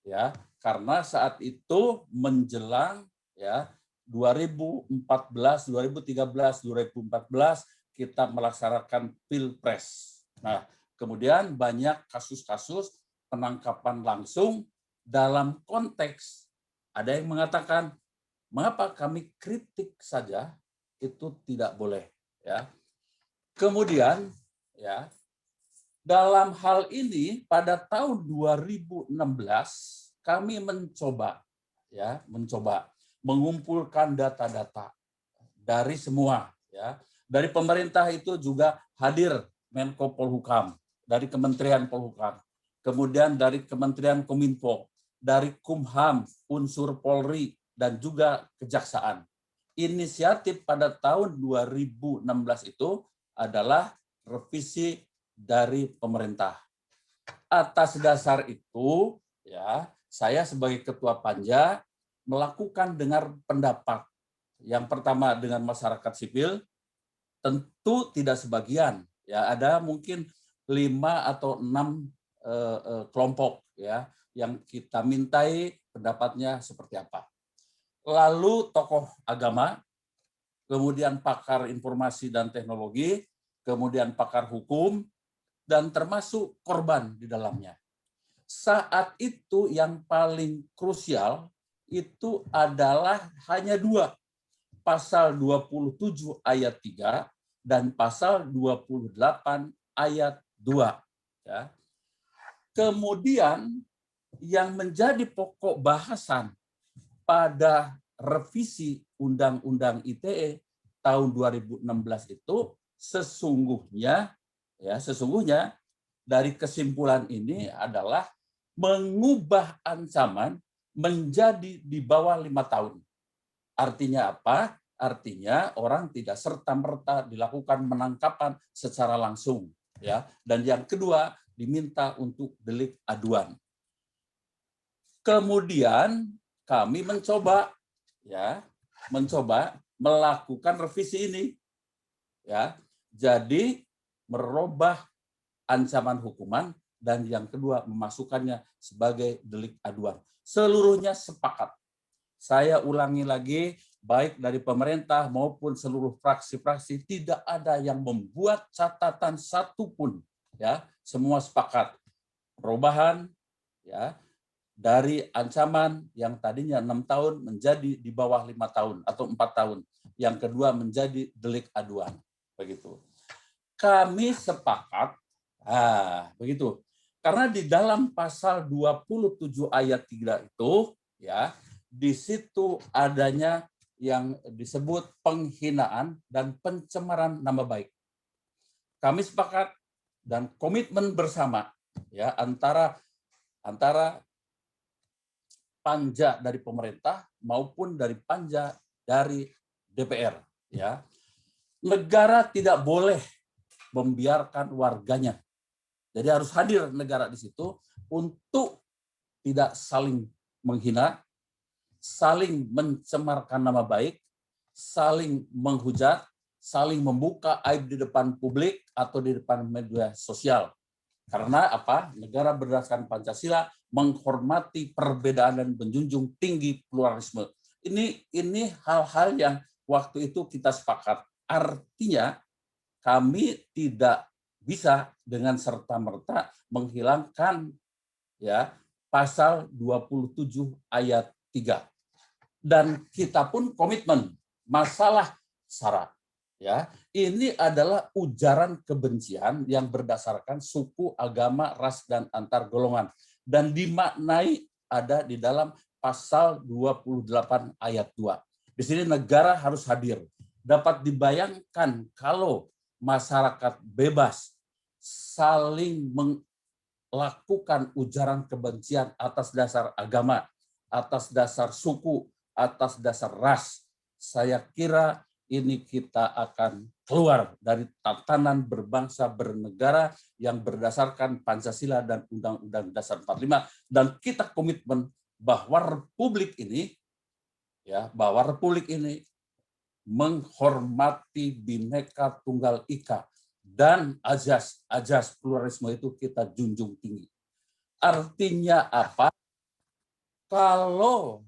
Ya, karena saat itu menjelang ya 2014, 2013, 2014 kita melaksanakan Pilpres. Nah, kemudian banyak kasus-kasus penangkapan langsung dalam konteks ada yang mengatakan mengapa kami kritik saja itu tidak boleh ya. Kemudian ya dalam hal ini pada tahun 2016 kami mencoba mengumpulkan data-data dari semua ya. Dari pemerintah itu juga hadir Menko Polhukam, dari Kementerian Polhukam, kemudian dari Kementerian Kominfo, dari Kumham, unsur Polri, dan juga Kejaksaan. Inisiatif pada tahun 2016 itu adalah revisi dari pemerintah. Atas dasar itu, ya, saya sebagai ketua panja melakukan dengar pendapat. Yang pertama dengan masyarakat sipil, tentu tidak sebagian, ya, ada mungkin 5 atau 6 kelompok ya yang kita mintai pendapatnya seperti apa. Lalu tokoh agama, kemudian pakar informasi dan teknologi, kemudian pakar hukum, dan termasuk korban di dalamnya. Saat itu yang paling krusial itu adalah hanya 2, pasal 27 ayat 3 dan pasal 28 ayat 2. Ya. Kemudian yang menjadi pokok bahasan pada revisi Undang-Undang ITE tahun 2016 itu sesungguhnya dari kesimpulan ini adalah mengubah ancaman menjadi di bawah 5 tahun. Artinya apa? Artinya orang tidak serta-merta dilakukan penangkapan secara langsung, ya. Dan yang kedua, diminta untuk delik aduan. Kemudian kami mencoba melakukan revisi ini, ya. Jadi merubah ancaman hukuman, dan yang kedua memasukkannya sebagai delik aduan. Seluruhnya sepakat. Saya ulangi lagi, baik dari pemerintah maupun seluruh fraksi-fraksi tidak ada yang membuat catatan satupun, ya. Semua sepakat perubahan, ya, dari ancaman yang tadinya 6 tahun menjadi di bawah 5 tahun atau 4 tahun. Yang kedua menjadi delik aduan. Begitu. Kami sepakat, begitu. Karena di dalam pasal 27 ayat 3 itu, ya, di situ adanya yang disebut penghinaan dan pencemaran nama baik. Kami sepakat dan komitmen bersama, ya, antara panja dari pemerintah maupun dari panja dari DPR, ya. Negara tidak boleh membiarkan warganya. Jadi harus hadir negara di situ untuk tidak saling menghina, saling mencemarkan nama baik, saling menghujat, saling membuka aib di depan publik atau di depan media sosial. Karena apa? Negara berdasarkan Pancasila menghormati perbedaan dan menjunjung tinggi pluralisme. Ini hal-hal yang waktu itu kita sepakat. Artinya kami tidak bisa dengan serta-merta menghilangkan, ya, pasal 27 ayat 3. Dan kita pun komitmen masalah SARA, ya. Ini adalah ujaran kebencian yang berdasarkan suku, agama, ras, dan antar golongan, dan dimaknai ada di dalam pasal 28 ayat 2. Di sini negara harus hadir. Dapat dibayangkan kalau masyarakat bebas saling melakukan ujaran kebencian atas dasar agama, atas dasar suku, atas dasar ras. Saya kira ini kita akan keluar dari tatanan berbangsa bernegara yang berdasarkan Pancasila dan Undang-Undang Dasar 45, dan kita komitmen bahwa republik ini, ya, menghormati Bhinneka Tunggal Ika dan azas pluralisme itu kita junjung tinggi. Artinya apa? Kalau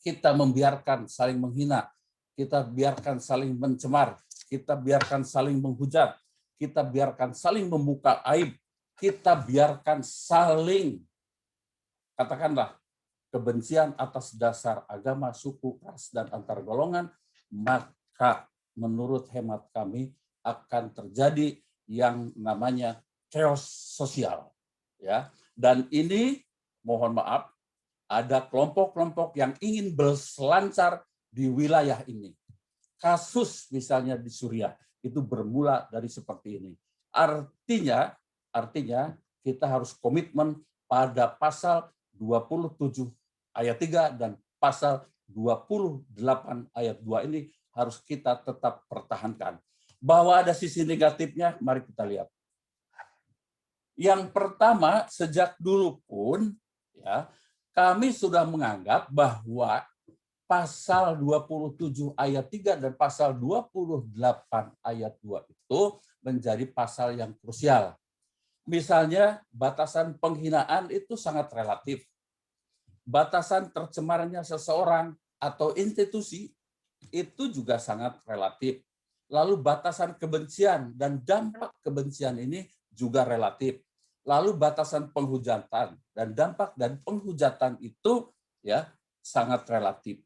kita membiarkan saling menghina, kita biarkan saling mencemar, kita biarkan saling menghujat, kita biarkan saling membuka aib, kita biarkan saling, katakanlah, kebencian atas dasar agama, suku, ras, dan antar golongan, maka menurut hemat kami akan terjadi yang namanya chaos sosial, ya. Dan ini mohon maaf, ada kelompok-kelompok yang ingin berselancar di wilayah ini. Kasus misalnya di Suriah itu bermula dari seperti ini. Artinya kita harus komitmen pada pasal 27 ayat 3 dan pasal 28 ayat 2 ini harus kita tetap pertahankan. Bahwa ada sisi negatifnya, mari kita lihat. Yang pertama, sejak dulu pun, ya, kami sudah menganggap bahwa pasal 27 ayat 3 dan pasal 28 ayat 2 itu menjadi pasal yang krusial. Misalnya batasan penghinaan itu sangat relatif. Batasan tercemarnya seseorang atau institusi itu juga sangat relatif. Lalu batasan kebencian dan dampak kebencian ini juga relatif. Lalu batasan penghujatan dan dampak dan penghujatan itu, ya, sangat relatif.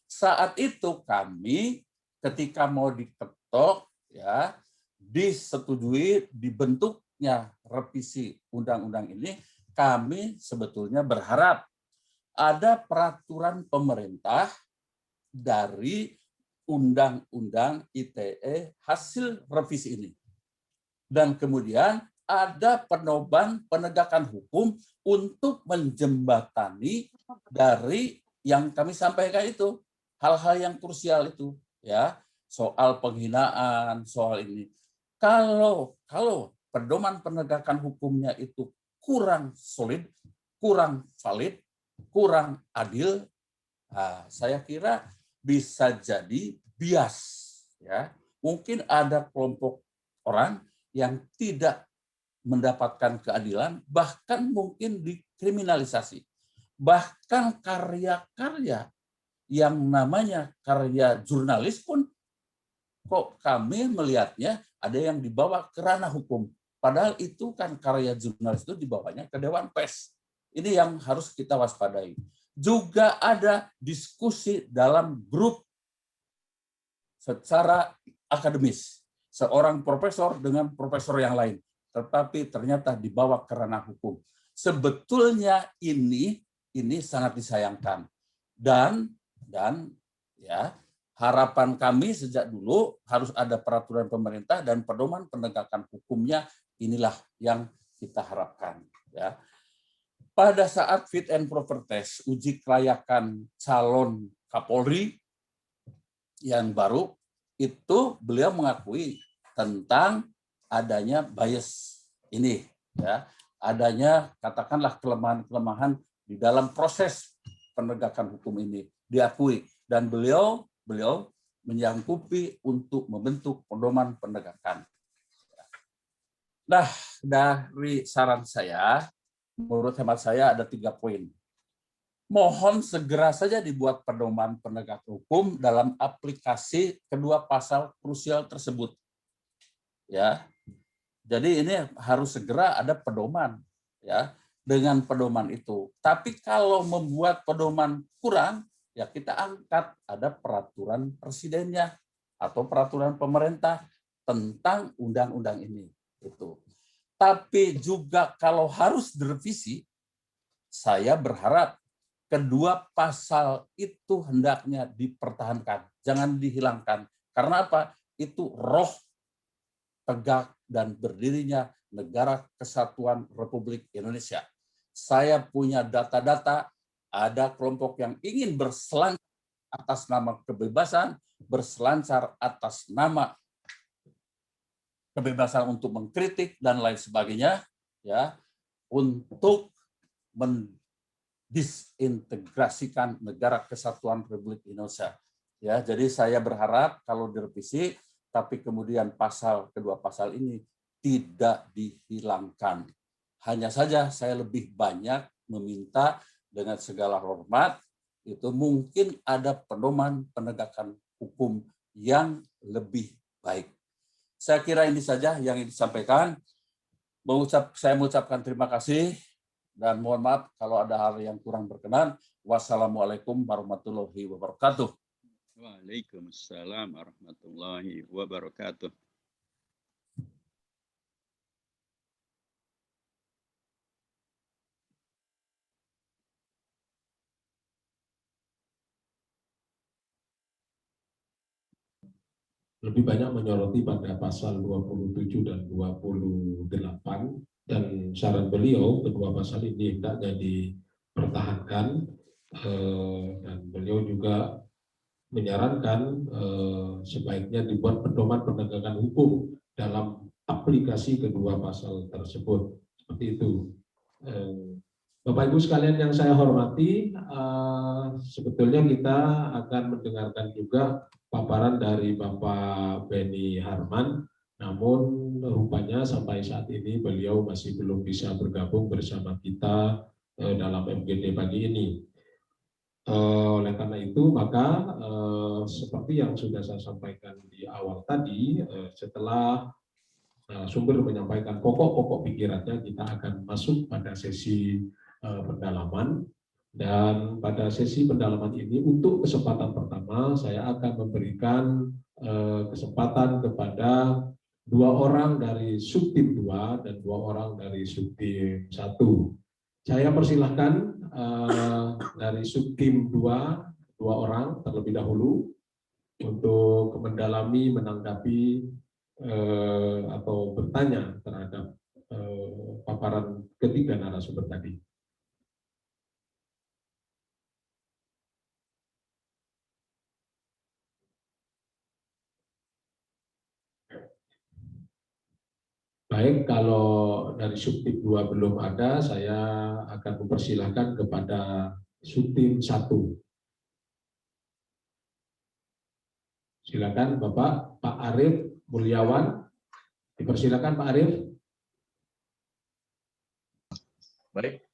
Saat itu kami ketika mau diketok, ya, disetujui dibentuknya revisi undang-undang ini, kami sebetulnya berharap ada peraturan pemerintah dari undang-undang ITE hasil revisi ini. Dan kemudian ada penegakan hukum untuk menjembatani dari yang kami sampaikan itu, hal-hal yang krusial itu, ya, soal penghinaan, soal ini. Kalau pedoman penegakan hukumnya itu kurang solid, kurang valid, kurang adil, saya kira bisa jadi bias, ya. Mungkin ada kelompok orang yang tidak mendapatkan keadilan, bahkan mungkin dikriminalisasi. Bahkan karya-karya yang namanya karya jurnalis pun kok kami melihatnya ada yang dibawa ke ranah hukum. Padahal itu kan karya jurnalis itu dibawanya ke Dewan Pers. Ini yang harus kita waspadai. Juga ada diskusi dalam grup secara akademis. Seorang profesor dengan profesor yang lain. tetapi ternyata dibawa ke ranah hukum. Sebetulnya ini sangat disayangkan, dan ya harapan kami sejak dulu harus ada peraturan pemerintah dan pedoman penegakan hukumnya, inilah yang kita harapkan. Ya. Pada saat fit and proper test, uji kelayakan calon Kapolri yang baru, itu beliau mengakui tentang adanya bias ini, ya, adanya katakanlah kelemahan-kelemahan di dalam proses penegakan hukum ini diakui, dan beliau menyanggupi untuk membentuk pedoman penegakan. Nah, dari saran saya, menurut hemat saya ada 3 poin. Mohon segera saja dibuat pedoman penegak hukum dalam aplikasi kedua pasal krusial tersebut. Ya. Jadi ini harus segera ada pedoman, ya, dengan pedoman itu. Tapi kalau membuat pedoman kurang, ya kita angkat ada peraturan presidennya atau peraturan pemerintah tentang undang-undang ini. Itu. Tapi juga kalau harus direvisi, saya berharap kedua pasal itu hendaknya dipertahankan, jangan dihilangkan. Karena apa? Itu roh tegak dan berdirinya Negara Kesatuan Republik Indonesia. Saya punya data-data, ada kelompok yang ingin berselancar atas nama kebebasan, berselancar atas nama kebebasan untuk mengkritik dan lain sebagainya, ya, untuk disintegrasikan Negara Kesatuan Republik Indonesia. Ya, jadi saya berharap kalau direvisi, tapi kemudian kedua pasal ini tidak dihilangkan. Hanya saja saya lebih banyak meminta dengan segala hormat, itu mungkin ada pedoman penegakan hukum yang lebih baik. Saya kira ini saja yang disampaikan. Saya mengucapkan terima kasih. Dan mohon maaf kalau ada hal yang kurang berkenan. Wassalamualaikum warahmatullahi wabarakatuh. Waalaikumsalam warahmatullahi wabarakatuh. Lebih banyak menyoroti pada pasal 27 dan 28, dan saran beliau kedua pasal ini hendaknya dipertahankan, dan beliau juga menyarankan sebaiknya dibuat pedoman penegakan hukum dalam aplikasi kedua pasal tersebut. Seperti itu. Bapak Ibu sekalian yang saya hormati, sebetulnya kita akan mendengarkan juga paparan dari Bapak Beni Harman, namun rupanya sampai saat ini beliau masih belum bisa bergabung bersama kita dalam MGD pagi ini. Oleh karena itu, maka seperti yang sudah saya sampaikan di awal tadi, setelah sumber menyampaikan pokok-pokok pikirannya, kita akan masuk pada sesi pendalaman. Dan pada sesi pendalaman ini, untuk kesempatan pertama, saya akan memberikan kesempatan kepada 2 orang dari subtim 2 dan 2 orang dari subtim 1. Saya persilahkan dari subtim 2 orang terlebih dahulu untuk mendalami, menanggapi atau bertanya terhadap paparan ketiga narasumber tadi. Baik, kalau dari subtim 2 belum ada, saya akan mempersilahkan kepada subtim 1. Silakan Bapak, Pak Arief Mulyawan. Dipersilakan Pak Arief. Baik.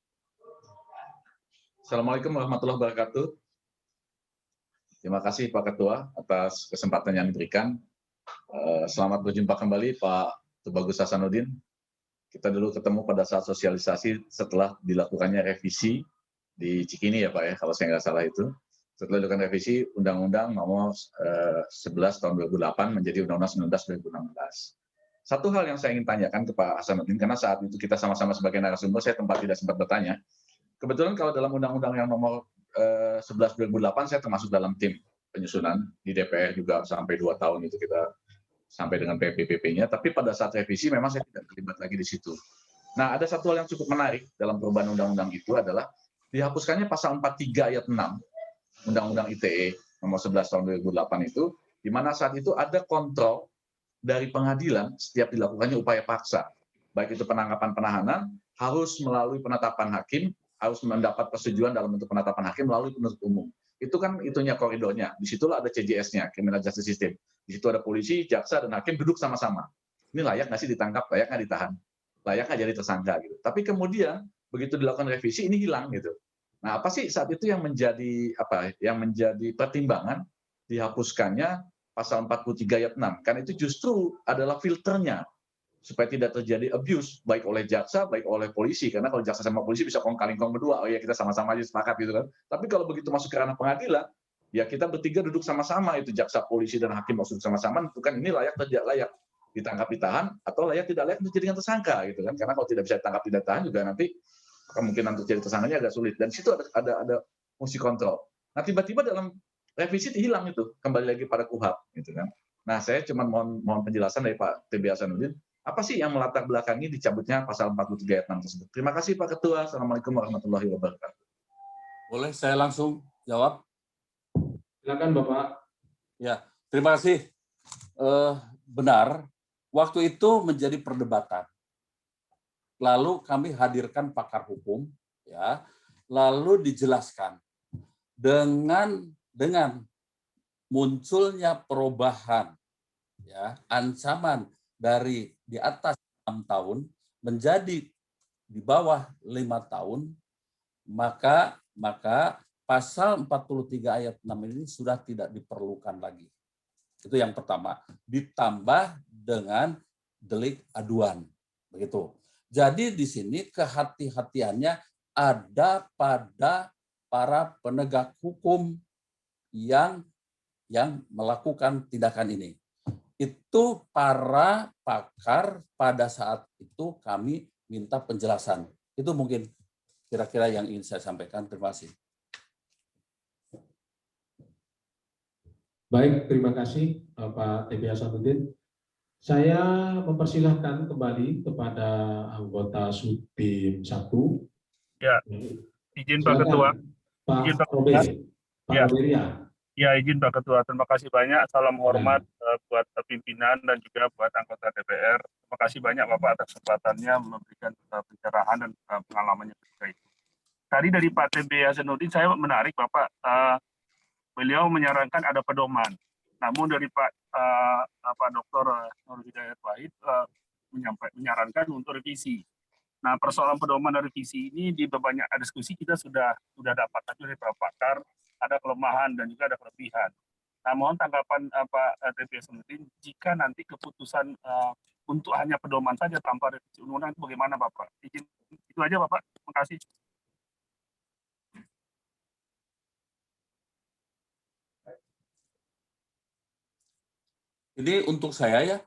Assalamualaikum warahmatullahi wabarakatuh. Terima kasih Pak Ketua atas kesempatan yang diberikan. Selamat berjumpa kembali Pak Tubagus Hasanuddin. Kita dulu ketemu pada saat sosialisasi setelah dilakukannya revisi di Cikini ya Pak ya, kalau saya nggak salah itu. Setelah dilakukan revisi Undang-Undang Nomor 11 Tahun 2008 menjadi Undang-Undang 19 2016. satu hal yang saya ingin tanyakan ke Pak Hasanuddin, karena saat itu kita sama-sama sebagai narasumber, saya tidak sempat bertanya. Kebetulan kalau dalam undang-undang yang nomor 11 2008, saya termasuk dalam tim penyusunan di DPR juga sampai 2 tahun itu kita sampai dengan PPPP-nya. Tapi pada saat revisi memang saya tidak terlibat lagi di situ. Nah, ada satu hal yang cukup menarik dalam perubahan undang-undang itu adalah dihapuskannya pasal 43 ayat 6 Undang-Undang ITE nomor 11 tahun 2008 itu, di mana saat itu ada kontrol dari pengadilan setiap dilakukannya upaya paksa, baik itu penangkapan penahanan, harus melalui penetapan hakim, harus mendapat persetujuan dalam bentuk penetapan hakim melalui penuntut umum. Itu kan itunya koridornya. Disitulah ada CJS-nya, Criminal Justice System. Di situ ada polisi, jaksa, dan hakim duduk sama-sama. Ini layak nggak sih ditangkap, layak nggak ditahan, layak nggak jadi tersangka gitu. Tapi kemudian begitu dilakukan revisi ini hilang gitu. Nah, apa sih saat itu yang menjadi pertimbangan dihapuskannya pasal 43 ayat 6, kan itu justru adalah filternya supaya tidak terjadi abuse baik oleh jaksa baik oleh polisi, karena kalau jaksa sama polisi bisa kong kaling kong berdua, oh ya kita sama-sama aja sepakat gitu kan. Tapi kalau begitu masuk ke ranah pengadilan, ya kita bertiga duduk sama-sama, itu jaksa, polisi, dan hakim masuk sama-sama menentukan ini layak atau tidak layak ditangkap ditahan atau layak tidak layak untuk dijadikan tersangka gitu kan. Karena kalau tidak bisa ditangkap tidak tahan juga nanti kemungkinan untuk jadi tersangkanya agak sulit, dan di situ ada fungsi kontrol. Nah, tiba-tiba dalam revisi hilang itu, kembali lagi pada KUHP gitu kan. Nah, saya cuma mohon penjelasan dari Pak TB Hasanuddin, apa sih yang melatar belakangi dicabutnya pasal 43 ayat 6 tersebut. Terima kasih Pak Ketua. Assalamualaikum warahmatullahi wabarakatuh. Boleh saya langsung jawab? Silakan Bapak. Ya, terima kasih. Benar, waktu itu menjadi perdebatan. Lalu kami hadirkan pakar hukum, ya, lalu dijelaskan dengan munculnya perubahan, ya, ancaman dari di atas 6 tahun menjadi di bawah 5 tahun, maka pasal 43 ayat 6 ini sudah tidak diperlukan lagi. Itu yang pertama. Ditambah dengan delik aduan. Begitu. Jadi di sini kehati-hatiannya ada pada para penegak hukum yang melakukan tindakan ini. Itu para pakar pada saat itu kami minta penjelasan. Itu mungkin kira-kira yang ingin saya sampaikan. Terima kasih. Baik, terima kasih Pak TB Hasanuddin. Saya mempersilahkan kembali kepada anggota Subtim 1. Ya, izin Pak Silakan, Ketua. Pak Izin Pak Robe, Pak Ya. Roberia. Ya, izin Pak Ketua. Terima kasih banyak. Salam hormat buat pimpinan dan juga buat anggota DPR. Terima kasih banyak Bapak atas kesempatannya memberikan pencerahan dan pengalamannya ketika itu. Tadi dari Pak TB Hasanuddin saya menarik Bapak, beliau menyarankan ada pedoman. Namun dari Pak Dr. Nur Hidayat Wahid menyarankan untuk revisi. Nah, persoalan pedoman dan revisi ini di banyak diskusi kita sudah dapat dari para pakar, ada kelemahan dan juga ada kelebihan. Nah, mohon tanggapan Pak TB Hasanuddin jika nanti keputusan untuk hanya pedoman saja tanpa revisi undang-undang itu bagaimana Bapak? Izin itu aja Bapak. Terima kasih. Ini untuk saya ya.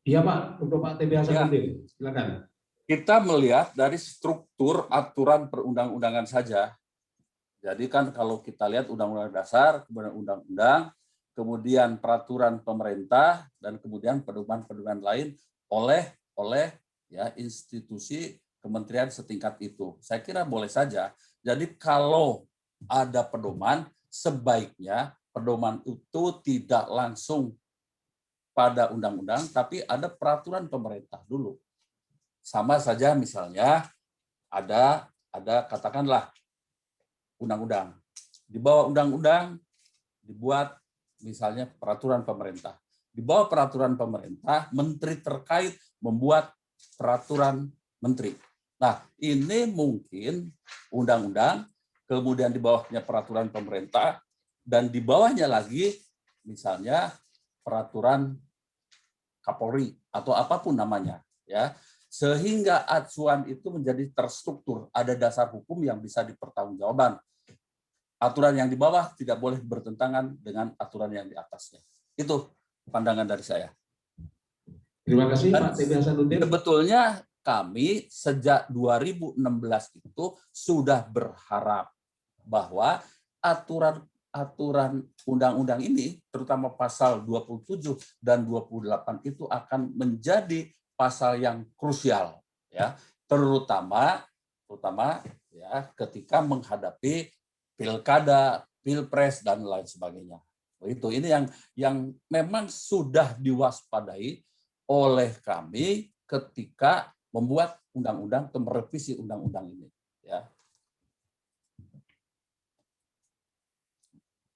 Iya Pak, untuk Pak TB Hasanuddin. Silakan. Kita melihat dari struktur aturan perundang-undangan saja. Jadi kan kalau kita lihat Undang-Undang Dasar, kemudian Undang-Undang, kemudian peraturan pemerintah, dan kemudian pedoman-pedoman lain oleh ya institusi kementerian setingkat itu. Saya kira boleh saja. Jadi kalau ada pedoman, sebaiknya pedoman itu tidak langsung pada undang-undang, tapi ada peraturan pemerintah dulu. Sama saja misalnya ada katakanlah undang-undang. Di bawah undang-undang dibuat misalnya peraturan pemerintah. Di bawah peraturan pemerintah, menteri terkait membuat peraturan menteri. Nah, ini mungkin undang-undang, kemudian di bawahnya peraturan pemerintah, dan di bawahnya lagi misalnya peraturan Kapolri atau apapun namanya, ya. Sehingga acuan itu menjadi terstruktur, ada dasar hukum yang bisa dipertanggungjawabkan. Aturan yang di bawah tidak boleh bertentangan dengan aturan yang di atasnya. Itu pandangan dari saya. Terima kasih Dan Pak TB Hasanuddin. sebetulnya kami sejak 2016 itu sudah berharap bahwa aturan undang-undang ini, terutama pasal 27 dan 28 itu akan menjadi pasal yang krusial, ya, terutama ya ketika menghadapi pilkada, pilpres dan lain sebagainya. Itu ini yang memang sudah diwaspadai oleh kami ketika membuat undang-undang atau merevisi undang-undang ini, ya.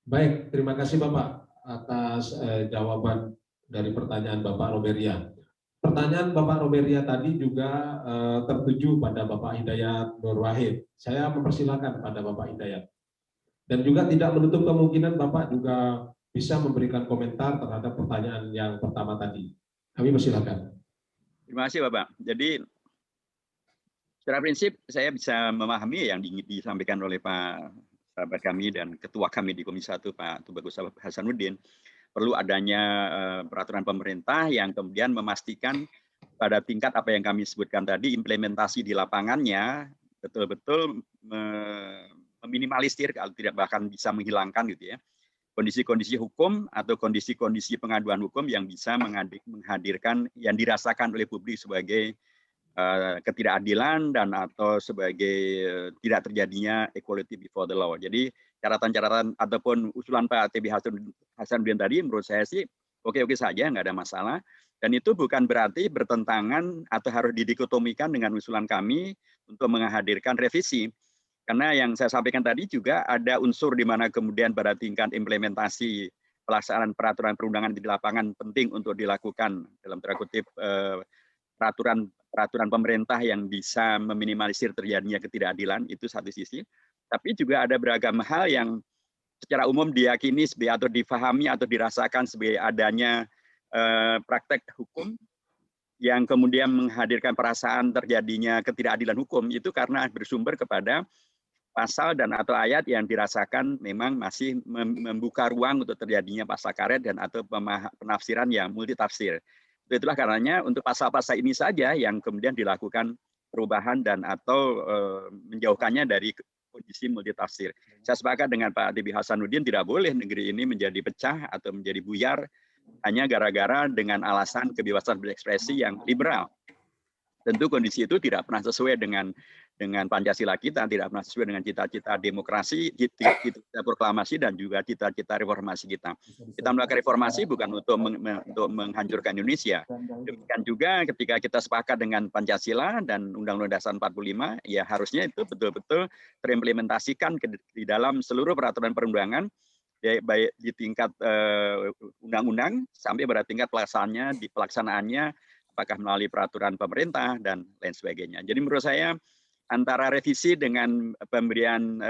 Baik, terima kasih Bapak atas jawaban dari pertanyaan Bapak Roberia. Pertanyaan Bapak Roberia tadi juga tertuju pada Bapak Hidayat Nur Wahid. Saya mempersilakan pada Bapak Hidayat. Dan juga tidak menutup kemungkinan Bapak juga bisa memberikan komentar terhadap pertanyaan yang pertama tadi. Kami persilakan. Terima kasih Bapak. Jadi secara prinsip saya bisa memahami yang disampaikan oleh Pak sahabat kami dan ketua kami di Komisi 1 Pak Tubagus Hasanuddin. Perlu adanya peraturan pemerintah yang kemudian memastikan pada tingkat apa yang kami sebutkan tadi, implementasi di lapangannya betul-betul meminimalisir, kalau tidak bahkan bisa menghilangkan gitu ya, kondisi-kondisi hukum atau kondisi-kondisi pengaduan hukum yang bisa menghadirkan yang dirasakan oleh publik sebagai ketidakadilan dan atau sebagai tidak terjadinya equality before the law. Jadi catatan-catatan ataupun usulan Pak TB Hasanuddin tadi menurut saya sih oke-oke saja, nggak ada masalah. Dan itu bukan berarti bertentangan atau harus didikotomikan dengan usulan kami untuk menghadirkan revisi. Karena yang saya sampaikan tadi juga ada unsur di mana kemudian pada tingkat implementasi pelaksanaan peraturan perundangan di lapangan penting untuk dilakukan dalam tanda kutip peraturan pemerintah yang bisa meminimalisir terjadinya ketidakadilan, itu satu sisi. Tapi juga ada beragam hal yang secara umum diyakini atau difahami atau dirasakan sebagai adanya praktek hukum yang kemudian menghadirkan perasaan terjadinya ketidakadilan hukum, itu karena bersumber kepada pasal dan atau ayat yang dirasakan memang masih membuka ruang untuk terjadinya pasal karet dan atau penafsiran yang multitafsir. Itulah karenanya untuk pasal-pasal ini saja yang kemudian dilakukan perubahan dan atau menjauhkannya dari kondisi multitafsir. Saya sepakat dengan Pak TB Hasanuddin, tidak boleh negeri ini menjadi pecah atau menjadi buyar hanya gara-gara dengan alasan kebebasan berekspresi yang liberal. Tentu kondisi itu tidak pernah sesuai dengan Pancasila kita, tidak pernah sesuai dengan cita-cita demokrasi, cita-cita proklamasi dan juga cita-cita reformasi kita. Kita melakukan reformasi bukan untuk menghancurkan Indonesia. Demikian juga ketika kita sepakat dengan Pancasila dan Undang-Undang Dasar 45, ya harusnya itu betul-betul terimplementasikan di dalam seluruh peraturan perundangan, baik di tingkat undang-undang sampai pada tingkat pelaksanaannya, apakah melalui peraturan pemerintah dan lain sebagainya. Jadi menurut saya antara revisi dengan pemberian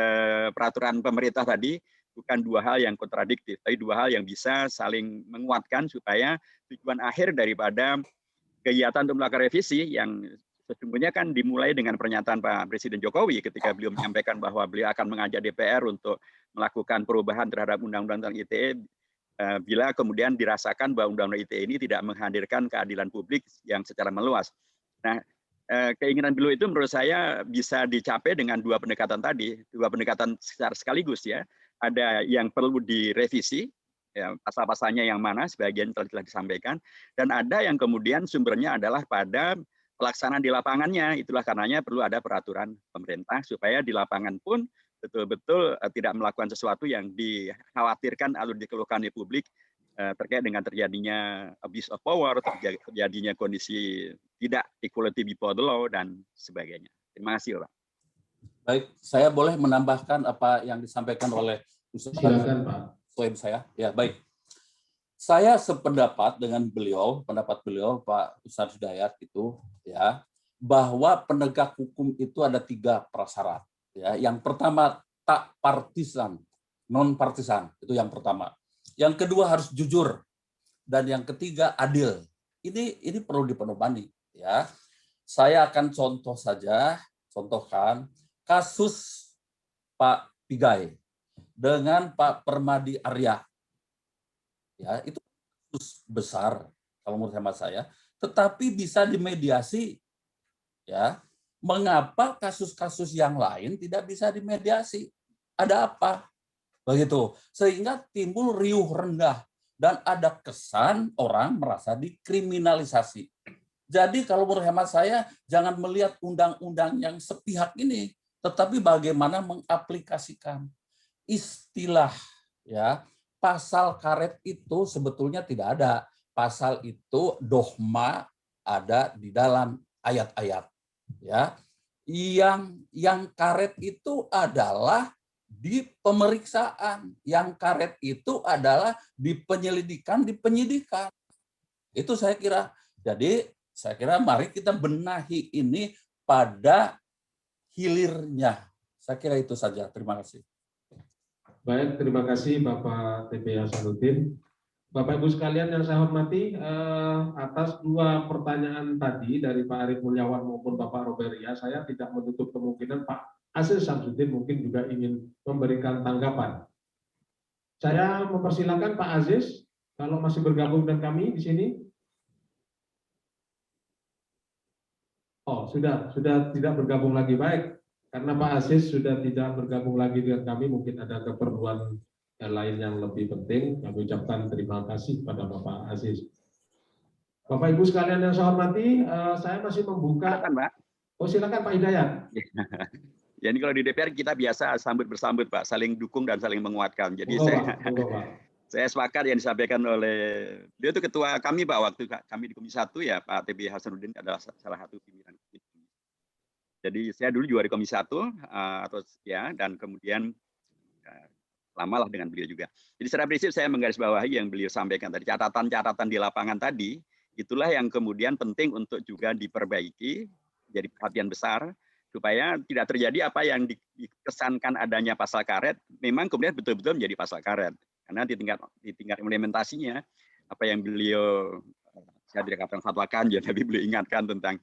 peraturan pemerintah tadi bukan dua hal yang kontradiktif, tapi dua hal yang bisa saling menguatkan supaya tujuan akhir daripada kegiatan untuk melakukan revisi yang sesungguhnya kan dimulai dengan pernyataan Pak Presiden Jokowi ketika beliau menyampaikan bahwa beliau akan mengajak DPR untuk melakukan perubahan terhadap Undang-Undang ITE bila kemudian dirasakan bahwa Undang-Undang ITE ini tidak menghadirkan keadilan publik yang secara meluas. Nah, keinginan beliau itu menurut saya bisa dicapai dengan dua pendekatan tadi, dua pendekatan secara sekaligus ya. Ada yang perlu direvisi, ya, pasal-pasalnya yang mana, sebagian telah disampaikan, dan ada yang kemudian sumbernya adalah pada pelaksanaan di lapangannya. Itulah karenanya perlu ada peraturan pemerintah supaya di lapangan pun betul-betul tidak melakukan sesuatu yang dikhawatirkan atau dikeluhkan di publik terkait dengan terjadinya abuse of power, terjadinya kondisi tidak equality before the law, dan sebagainya. Terima kasih, Pak. Baik, saya boleh menambahkan apa yang disampaikan oleh Ustaz. Silakan, Pak. Saya. Ya, baik. Saya sependapat dengan beliau, pendapat beliau Pak Ustaz Hidayat itu, ya, bahwa penegak hukum itu ada 3 prasyarat. Ya, yang pertama tak partisan, non partisan, itu yang pertama. Yang kedua harus jujur, dan yang ketiga adil. Ini perlu dipenuhi, ya. Saya akan contohkan kasus Pak Pigai dengan Pak Permadi Arya. Ya, itu kasus besar kalau menurut hemat saya, tetapi bisa dimediasi. Ya, mengapa kasus-kasus yang lain tidak bisa dimediasi? Ada apa? Begitu. Sehingga timbul riuh rendah dan ada kesan orang merasa dikriminalisasi. Jadi kalau menurut hemat saya jangan melihat undang-undang yang sepihak ini, tetapi bagaimana mengaplikasikan istilah, ya. Pasal karet itu sebetulnya tidak ada. Pasal itu dogma ada di dalam ayat-ayat, ya. Yang karet itu adalah di pemeriksaan, yang karet itu adalah di penyelidikan, di penyidikan. Itu saya kira. Jadi saya kira mari kita benahi ini pada hilirnya. Saya kira itu saja. Terima kasih. Baik, terima kasih Bapak TB Hasanuddin. Bapak Ibu sekalian yang saya hormati, atas dua pertanyaan tadi dari Pak Arief Mulyawan maupun Bapak Roberia, saya tidak menutup kemungkinan Pak Aziz Samsudin mungkin juga ingin memberikan tanggapan. Saya mempersilakan Pak Aziz, kalau masih bergabung dengan kami di sini. Oh, sudah tidak bergabung lagi. Baik, karena Pak Aziz sudah tidak bergabung lagi dengan kami, mungkin ada keperluan lain yang lebih penting. Kami ucapkan terima kasih kepada Bapak Aziz. Bapak Ibu sekalian yang saya hormati, saya masih membuka. Silakan, Pak. Oh, silakan Pak Hidayat. Ya, ini kalau di DPR kita biasa sambut bersambut, Pak, saling dukung dan saling menguatkan. Jadi saya sepakat yang disampaikan oleh dia itu ketua kami, Pak, waktu kami di Komisi 1 ya, Pak TB Hasanuddin adalah salah satu pimpinan. Jadi saya dulu juga di Komisi 1 atau ya, dan kemudian lamalah dengan beliau juga. Jadi secara prinsip saya menggarisbawahi yang beliau sampaikan tadi, catatan-catatan di lapangan tadi, itulah yang kemudian penting untuk juga diperbaiki, jadi perhatian besar, supaya tidak terjadi apa yang dikesankan adanya pasal karet, memang kemudian betul-betul menjadi pasal karet. Karena di tingkat implementasinya, apa yang beliau, saya tidak katakan fatwakan, ya, tapi beliau ingatkan tentang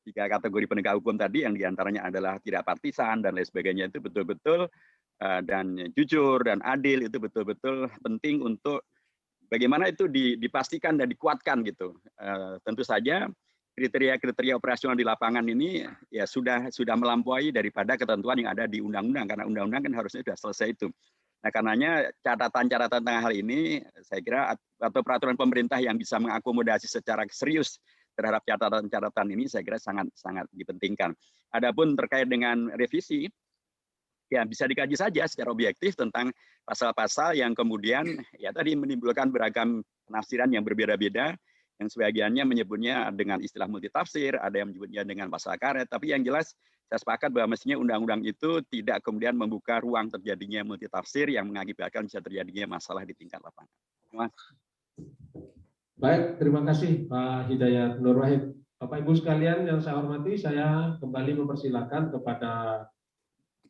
3 kategori penegak hukum tadi, yang diantaranya adalah tidak partisan dan lain sebagainya, itu betul-betul dan jujur dan adil, itu betul-betul penting untuk bagaimana itu dipastikan dan dikuatkan gitu. Tentu saja kriteria-kriteria operasional di lapangan ini ya sudah melampaui daripada ketentuan yang ada di undang-undang, karena undang-undang kan harusnya sudah selesai itu. Nah, karenanya catatan-catatan tentang hal ini saya kira atau peraturan pemerintah yang bisa mengakomodasi secara serius terhadap catatan-catatan ini saya kira sangat dipentingkan. Adapun terkait dengan revisi, ya bisa dikaji saja secara objektif tentang pasal-pasal yang kemudian ya tadi menimbulkan beragam penafsiran yang berbeda-beda, yang sebagiannya menyebutnya dengan istilah multitafsir, ada yang menyebutnya dengan pasal karet, tapi yang jelas saya sepakat bahwa mestinya undang-undang itu tidak kemudian membuka ruang terjadinya multitafsir yang mengakibatkan bisa terjadinya masalah di tingkat lapangan. Baik, terima kasih Pak Hidayat Nur Wahid. Bapak Ibu sekalian yang saya hormati, saya kembali mempersilakan kepada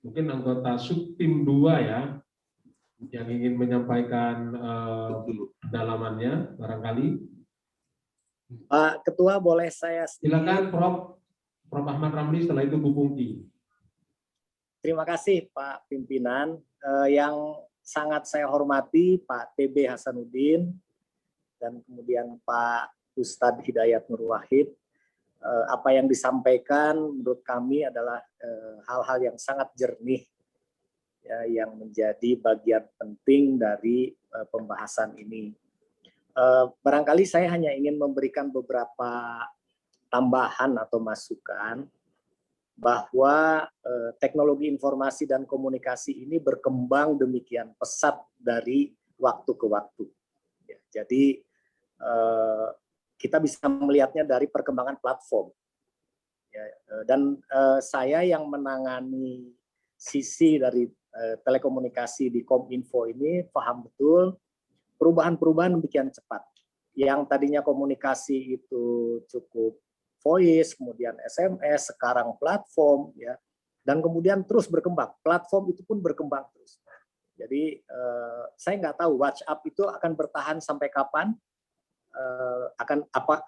mungkin anggota subtim 2 ya, yang ingin menyampaikan pendalamannya barangkali. Pak Ketua, boleh saya silakan Prof. Ahmad Ramli, setelah itu Bu Pungki. Terima kasih Pak Pimpinan. Yang sangat saya hormati Pak TB Hasanuddin dan kemudian Pak Ustadz Hidayat Nur Wahid. Apa yang disampaikan menurut kami adalah hal-hal yang sangat jernih, ya, yang menjadi bagian penting dari pembahasan ini. Barangkali saya hanya ingin memberikan beberapa tambahan atau masukan bahwa teknologi informasi dan komunikasi ini berkembang demikian pesat dari waktu ke waktu. Ya, jadi kita bisa melihatnya dari perkembangan platform. Ya, dan saya yang menangani sisi dari telekomunikasi di Kominfo ini paham betul perubahan-perubahan demikian cepat. Yang tadinya komunikasi itu cukup voice, kemudian SMS, sekarang platform, ya, dan kemudian terus berkembang. Platform itu pun berkembang terus. Jadi saya nggak tahu WhatsApp itu akan bertahan sampai kapan.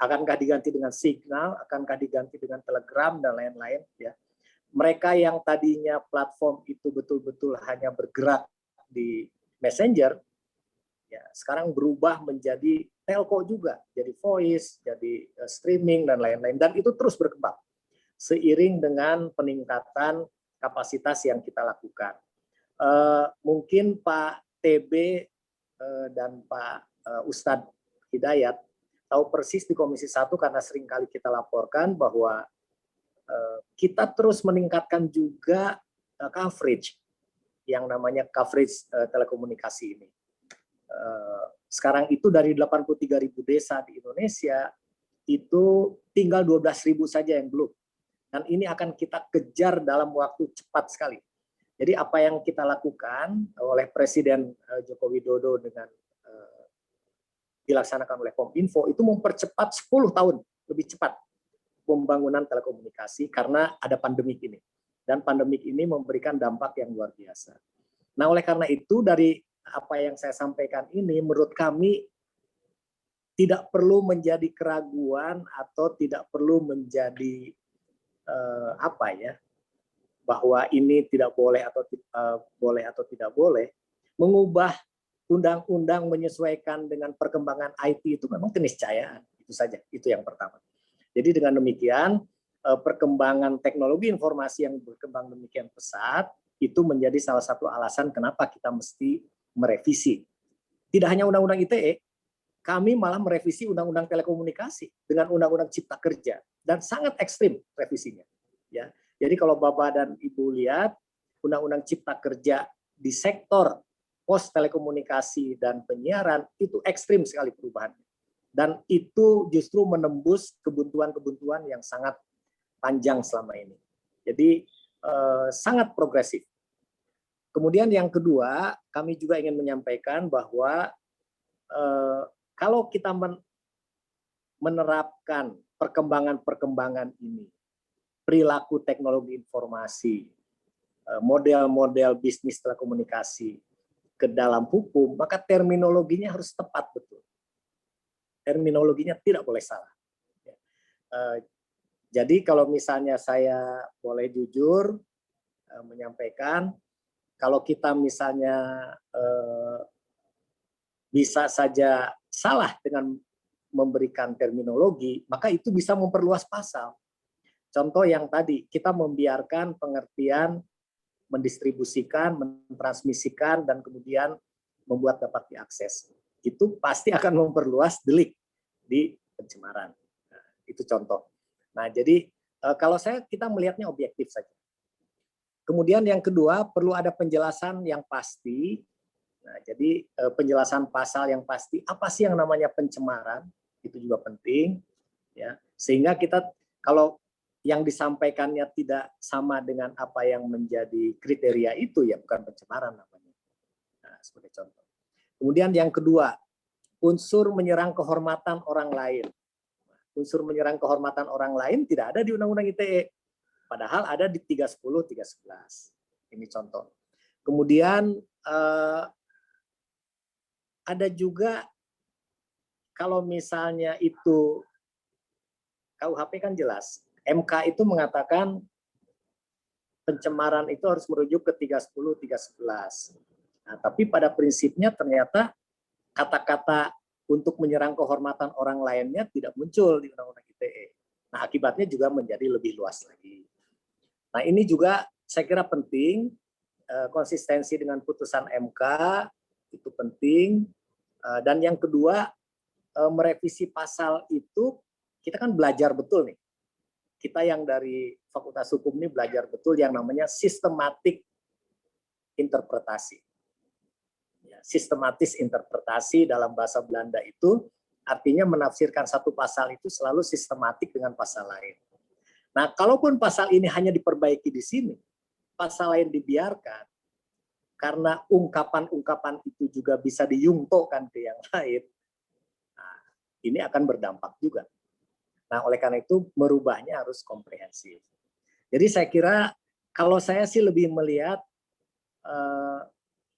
Akankah diganti dengan Signal, akankah diganti dengan Telegram dan lain-lain, ya. Mereka yang tadinya platform itu betul-betul hanya bergerak di Messenger, Ya, sekarang berubah menjadi telco juga, jadi voice, jadi streaming dan lain-lain, dan itu terus berkembang seiring dengan peningkatan kapasitas yang kita lakukan. Mungkin Pak TB dan Pak Ustadz Hidayat tahu persis di Komisi 1 karena seringkali kita laporkan bahwa kita terus meningkatkan juga coverage yang namanya coverage telekomunikasi ini. Sekarang itu dari 83.000 desa di Indonesia, itu tinggal 12.000 saja yang belum. Dan ini akan kita kejar dalam waktu cepat sekali. Jadi apa yang kita lakukan oleh Presiden Joko Widodo dengan dilaksanakan oleh Kominfo, itu mempercepat 10 tahun lebih cepat pembangunan telekomunikasi karena ada pandemik ini. Dan pandemik ini memberikan dampak yang luar biasa. Nah, oleh karena itu dari apa yang saya sampaikan ini menurut kami tidak perlu menjadi keraguan atau tidak perlu menjadi bahwa ini tidak boleh atau tidak boleh. Mengubah undang-undang menyesuaikan dengan perkembangan IT itu memang keniscayaan, itu saja, itu yang pertama. Jadi dengan demikian perkembangan teknologi informasi yang berkembang demikian pesat itu menjadi salah satu alasan kenapa kita mesti merevisi. Tidak hanya Undang-Undang ITE, kami malah merevisi Undang-Undang Telekomunikasi dengan Undang-Undang Cipta Kerja, dan sangat ekstrim revisinya. Ya, jadi kalau Bapak dan Ibu lihat Undang-Undang Cipta Kerja di sektor pos telekomunikasi dan penyiaran itu ekstrim sekali perubahannya, dan itu justru menembus kebuntuan-kebuntuan yang sangat panjang selama ini. Jadi sangat progresif. Kemudian yang kedua, kami juga ingin menyampaikan bahwa kalau kita menerapkan perkembangan-perkembangan ini, perilaku teknologi informasi, model-model bisnis telekomunikasi ke dalam hukum, maka terminologinya harus tepat betul. Terminologinya tidak boleh salah. Jadi kalau misalnya saya boleh jujur menyampaikan, kalau kita misalnya bisa saja salah dengan memberikan terminologi, maka itu bisa memperluas pasal. Contoh yang tadi, kita membiarkan pengertian mendistribusikan, mentransmisikan, dan kemudian membuat dapat diakses. Itu pasti akan memperluas delik di pencemaran. Nah, itu contoh. Nah, jadi kalau kita melihatnya objektif saja. Kemudian yang kedua, perlu ada penjelasan yang pasti. Nah, jadi penjelasan pasal yang pasti, apa sih yang namanya pencemaran, itu juga penting. Ya, sehingga kita, kalau yang disampaikannya tidak sama dengan apa yang menjadi kriteria itu, ya bukan pencemaran namanya. Nah, sebagai contoh. Kemudian yang kedua, unsur menyerang kehormatan orang lain. Unsur menyerang kehormatan orang lain tidak ada di Undang-Undang ITE. Padahal ada di 310, 311. Ini contoh. Kemudian ada juga kalau misalnya itu KUHP kan jelas. MK itu mengatakan pencemaran itu harus merujuk ke 310, 311. Nah, tapi pada prinsipnya ternyata kata-kata untuk menyerang kehormatan orang lainnya tidak muncul di Undang-Undang ITE. Nah, akibatnya juga menjadi lebih luas lagi. Nah, ini juga saya kira penting, konsistensi dengan putusan MK itu penting. Dan yang kedua, merevisi pasal itu, kita kan belajar betul nih. Kita yang dari Fakultas Hukum ini belajar betul yang namanya sistematik interpretasi. Ya, sistematis interpretasi dalam bahasa Belanda itu artinya menafsirkan satu pasal itu selalu sistematik dengan pasal lain. Nah, kalaupun pasal ini hanya diperbaiki di sini, pasal lain dibiarkan, karena ungkapan-ungkapan itu juga bisa diyungtokan ke yang lain, nah, ini akan berdampak juga. Nah, oleh karena itu merubahnya harus komprehensif. Jadi saya kira kalau saya sih lebih melihat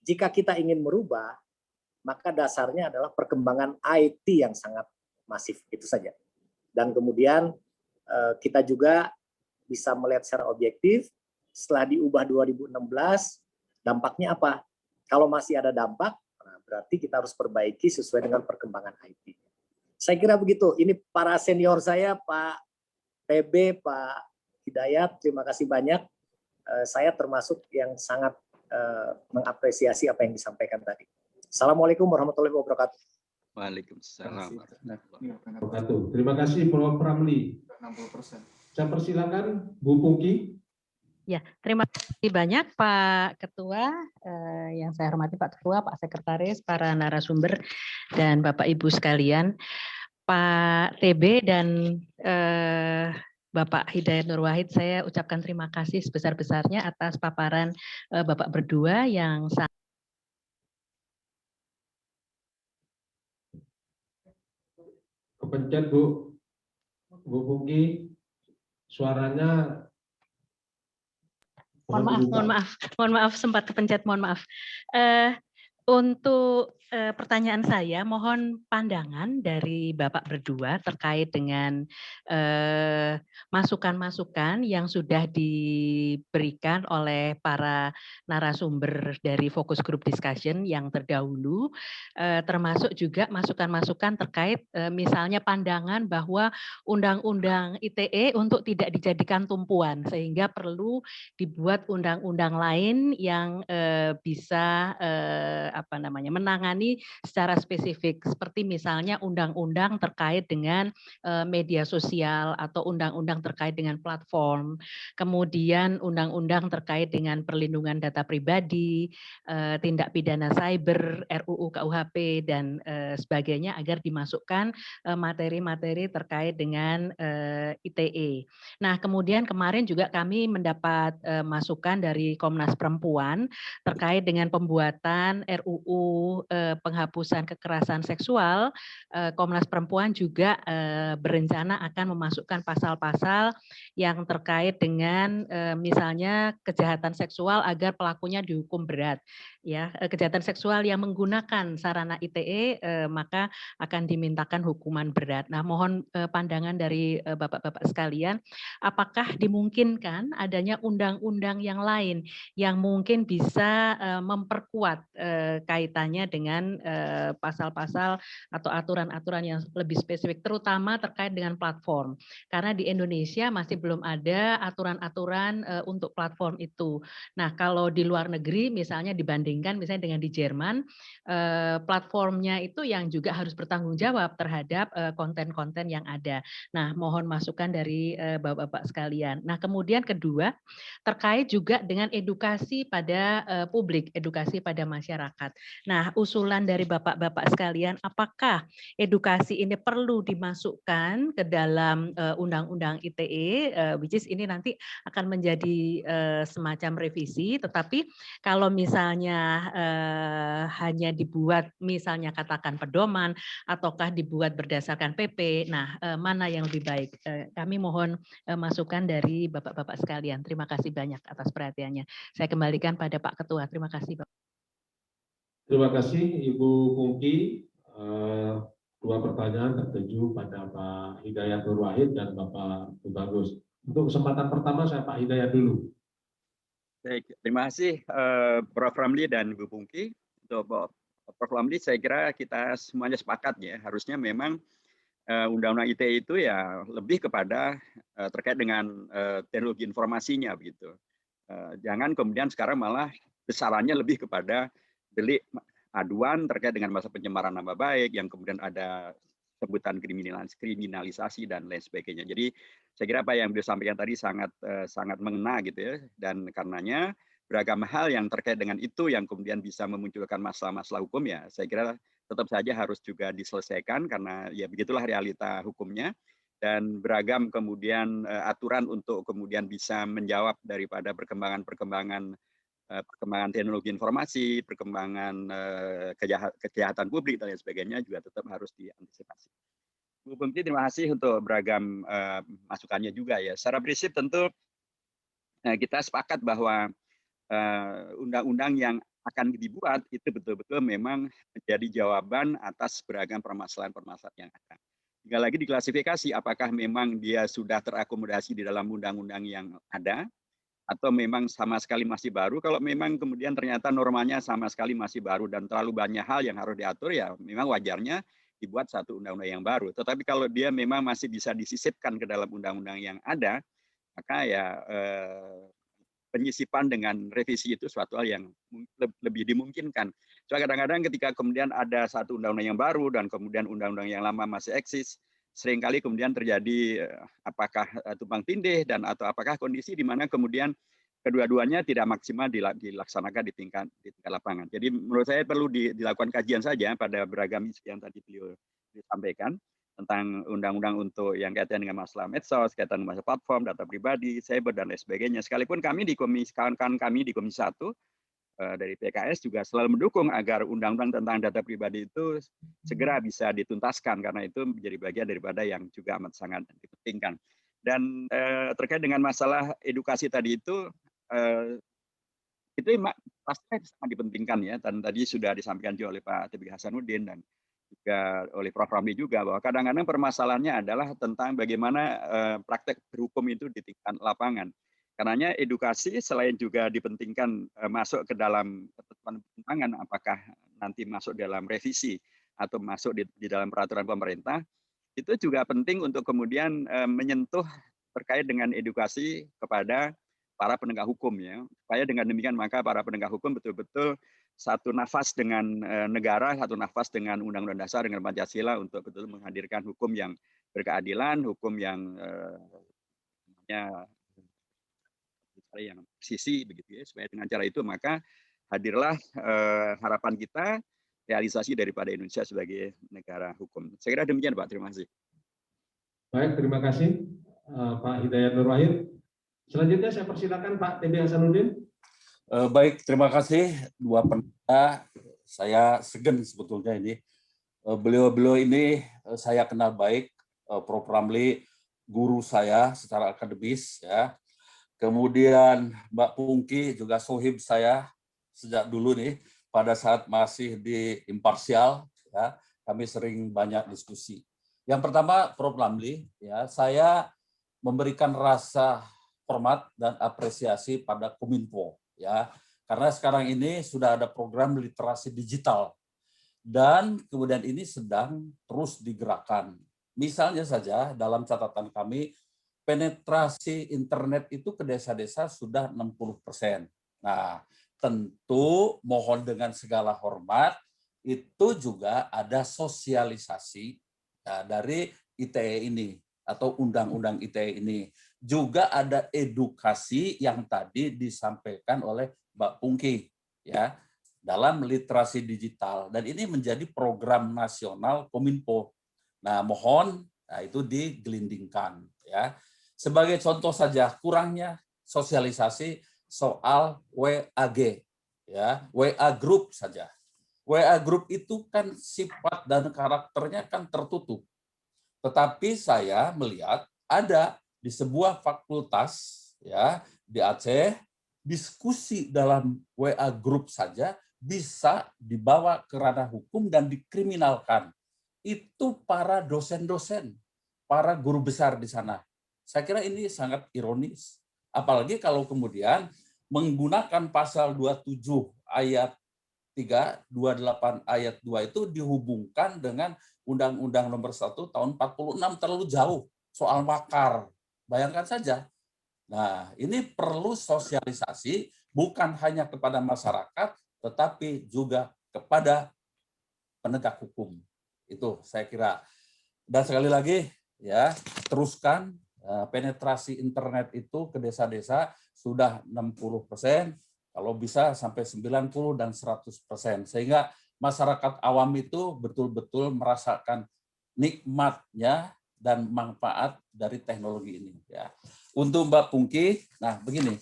jika kita ingin merubah, maka dasarnya adalah perkembangan IT yang sangat masif, itu saja. Dan kemudian kita juga bisa melihat secara objektif, setelah diubah 2016, dampaknya apa? Kalau masih ada dampak, berarti kita harus perbaiki sesuai dengan perkembangan IT. Saya kira begitu. Ini para senior saya, Pak TB, Pak Hidayat, terima kasih banyak. Saya termasuk yang sangat mengapresiasi apa yang disampaikan tadi. Assalamualaikum warahmatullahi wabarakatuh. Waalaikumsalam. Terima kasih Prof. Ramli. 60%. Saya persilakan Bu Pungki. Ya, terima kasih banyak Pak Ketua, yang saya hormati Pak Ketua, Pak Sekretaris, para narasumber, dan Bapak Ibu sekalian. Pak TB dan Bapak Hidayat Nur Wahid, saya ucapkan terima kasih sebesar-besarnya atas paparan Bapak berdua yang sangat Kepencet Bu Pungki, suaranya. Mohon maaf sempat kepencet, mohon maaf. Untuk pertanyaan saya, mohon pandangan dari Bapak berdua terkait dengan masukan-masukan yang sudah diberikan oleh para narasumber dari Focus Group Discussion yang terdahulu, termasuk juga masukan-masukan terkait misalnya pandangan bahwa Undang-Undang ITE untuk tidak dijadikan tumpuan, sehingga perlu dibuat undang-undang lain yang bisa menangani secara spesifik, seperti misalnya undang-undang terkait dengan media sosial atau undang-undang terkait dengan platform, kemudian undang-undang terkait dengan perlindungan data pribadi, tindak pidana cyber, RUU KUHP dan sebagainya, agar dimasukkan materi-materi terkait dengan ITE. Nah, kemudian kemarin juga kami mendapat masukan dari Komnas Perempuan terkait dengan pembuatan RUU penghapusan kekerasan seksual. Komnas Perempuan juga berencana akan memasukkan pasal-pasal yang terkait dengan misalnya kejahatan seksual agar pelakunya dihukum berat. Ya, kejahatan seksual yang menggunakan sarana ITE maka akan dimintakan hukuman berat. Nah, mohon pandangan dari Bapak-bapak sekalian, apakah dimungkinkan adanya undang-undang yang lain yang mungkin bisa memperkuat kaitannya dengan pasal-pasal atau aturan-aturan yang lebih spesifik, terutama terkait dengan platform. Karena di Indonesia masih belum ada aturan-aturan untuk platform itu. Nah, kalau di luar negeri misalnya dibandingkan misalnya dengan di Jerman, platformnya itu yang juga harus bertanggung jawab terhadap konten-konten yang ada. Nah, mohon masukan dari Bapak-bapak sekalian. Nah, kemudian kedua, terkait juga dengan edukasi pada publik, edukasi pada masyarakat. Nah, usulan dari Bapak-bapak sekalian, apakah edukasi ini perlu dimasukkan ke dalam Undang-Undang ITE, which is ini nanti akan menjadi semacam revisi, tetapi kalau misalnya hanya dibuat misalnya katakan pedoman, ataukah dibuat berdasarkan PP, nah mana yang lebih baik? Kami mohon masukan dari Bapak-bapak sekalian. Terima kasih banyak atas perhatiannya. Saya kembalikan pada Pak Ketua. Terima kasih, Bapak. Terima kasih Ibu Pungki. Dua pertanyaan tertuju pada Pak Hidayat Nur Wahid dan Bapak Tubagus. Untuk kesempatan pertama saya Pak Hidayat dulu. Baik, terima kasih Prof. Ramli dan Bu Pungki. Untuk Prof. Ramli, saya kira kita semuanya sepakat ya, harusnya memang Undang-Undang ITE itu ya lebih kepada terkait dengan teknologi informasinya begitu. Jangan kemudian sekarang malah besarannya lebih kepada delik aduan terkait dengan masa pencemaran nama baik yang kemudian ada sebutan kriminalisasi dan lain sebagainya. Jadi saya kira apa yang beliau sampaikan tadi sangat mengena gitu ya, dan karenanya beragam hal yang terkait dengan itu yang kemudian bisa memunculkan masalah-masalah hukum ya saya kira tetap saja harus juga diselesaikan karena ya begitulah realita hukumnya, dan beragam kemudian aturan untuk kemudian bisa menjawab daripada perkembangan teknologi informasi, perkembangan kejahatan publik dan lain sebagainya juga tetap harus diantisipasi. Bu Pungki, terima kasih untuk beragam masukannya juga ya. Secara prinsip tentu kita sepakat bahwa undang-undang yang akan dibuat itu betul-betul memang menjadi jawaban atas beragam permasalahan-permasalahan yang ada. Tinggal lagi diklasifikasi apakah memang dia sudah terakomodasi di dalam undang-undang yang ada atau memang sama sekali masih baru. Kalau memang kemudian ternyata normanya sama sekali masih baru dan terlalu banyak hal yang harus diatur, ya memang wajarnya dibuat satu undang-undang yang baru. Tetapi kalau dia memang masih bisa disisipkan ke dalam undang-undang yang ada, maka ya penyisipan dengan revisi itu suatu hal yang lebih dimungkinkan. So kadang-kadang ketika kemudian ada satu undang-undang yang baru dan kemudian undang-undang yang lama masih eksis, seringkali kemudian terjadi apakah tumpang tindih dan atau apakah kondisi di mana kemudian kedua-duanya tidak maksimal dilaksanakan di tingkat lapangan. Jadi menurut saya perlu dilakukan kajian saja pada beragam isu yang tadi beliau disampaikan tentang undang-undang untuk yang kaitan dengan masalah medsos, kaitan dengan masalah platform, data pribadi, cyber dan lain sebagainya. Sekalipun kami di kawan-kawan kami di Komisi 1 dari PKS juga selalu mendukung agar undang-undang tentang data pribadi itu segera bisa dituntaskan karena itu menjadi bagian daripada yang juga amat sangat dipentingkan. Dan terkait dengan masalah edukasi tadi itu pasti sangat dipentingkan ya, dan tadi sudah disampaikan juga oleh Pak Tb Hasanuddin dan juga oleh Prof. Ramli juga, bahwa kadang-kadang permasalahannya adalah tentang bagaimana praktek berhukum itu di tingkat lapangan. Karenanya edukasi selain juga dipentingkan masuk ke dalam ketentuan perundangan, apakah nanti masuk dalam revisi atau masuk di dalam peraturan pemerintah, itu juga penting untuk kemudian menyentuh terkait dengan edukasi kepada para penegak hukum ya. Supaya dengan demikian maka para penegak hukum betul-betul satu nafas dengan negara, satu nafas dengan Undang-Undang Dasar, dengan Pancasila untuk betul menghadirkan hukum yang berkeadilan, hukum yang sisi begitu ya. Supaya dengan cara itu maka hadirlah harapan kita realisasi daripada Indonesia sebagai negara hukum. Saya kira demikian Pak, terima kasih. Baik, terima kasih Pak Hidayat Nur Wahid. Selanjutnya saya persilakan Pak Tb Hasanuddin. Baik, terima kasih dua penanya. Saya segan sebetulnya ini. Beliau-beliau ini saya kenal baik. Prof. Ramli guru saya secara akademis ya. Kemudian Mbak Pungki juga sohib saya sejak dulu nih pada saat masih di Imparsial ya. Kami sering banyak diskusi. Yang pertama Prof. Ramli ya, saya memberikan rasa hormat dan apresiasi pada Kominfo ya, karena sekarang ini sudah ada program literasi digital dan kemudian ini sedang terus digerakkan. Misalnya saja dalam catatan kami penetrasi internet itu ke desa-desa sudah 60%. Nah, tentu mohon dengan segala hormat itu juga ada sosialisasi ya, dari ITE ini atau undang-undang ITE ini. Juga ada edukasi yang tadi disampaikan oleh Mbak Pungki ya dalam literasi digital, dan ini menjadi program nasional Kominfo. Nah, mohon itu digelindingkan ya. Sebagai contoh saja kurangnya sosialisasi soal WAG ya, WA group saja. WA group itu kan sifat dan karakternya kan tertutup. Tetapi saya melihat ada di sebuah fakultas ya di Aceh, diskusi dalam WA group saja bisa dibawa ke ranah hukum dan dikriminalkan. Itu para dosen-dosen, para guru besar di sana. Saya kira ini sangat ironis. Apalagi kalau kemudian menggunakan pasal 27 ayat 3, 28 ayat 2 itu dihubungkan dengan Undang-Undang Nomor 1 tahun 46, terlalu jauh soal makar. Bayangkan saja. Nah, ini perlu sosialisasi bukan hanya kepada masyarakat, tetapi juga kepada penegak hukum. Itu saya kira. Dan sekali lagi, ya teruskan penetrasi internet itu ke desa-desa sudah 60%, kalau bisa sampai 90 dan 100%, sehingga masyarakat awam itu betul-betul merasakan nikmatnya dan manfaat dari teknologi ini. Ya. Untuk Mbak Pungki, nah begini,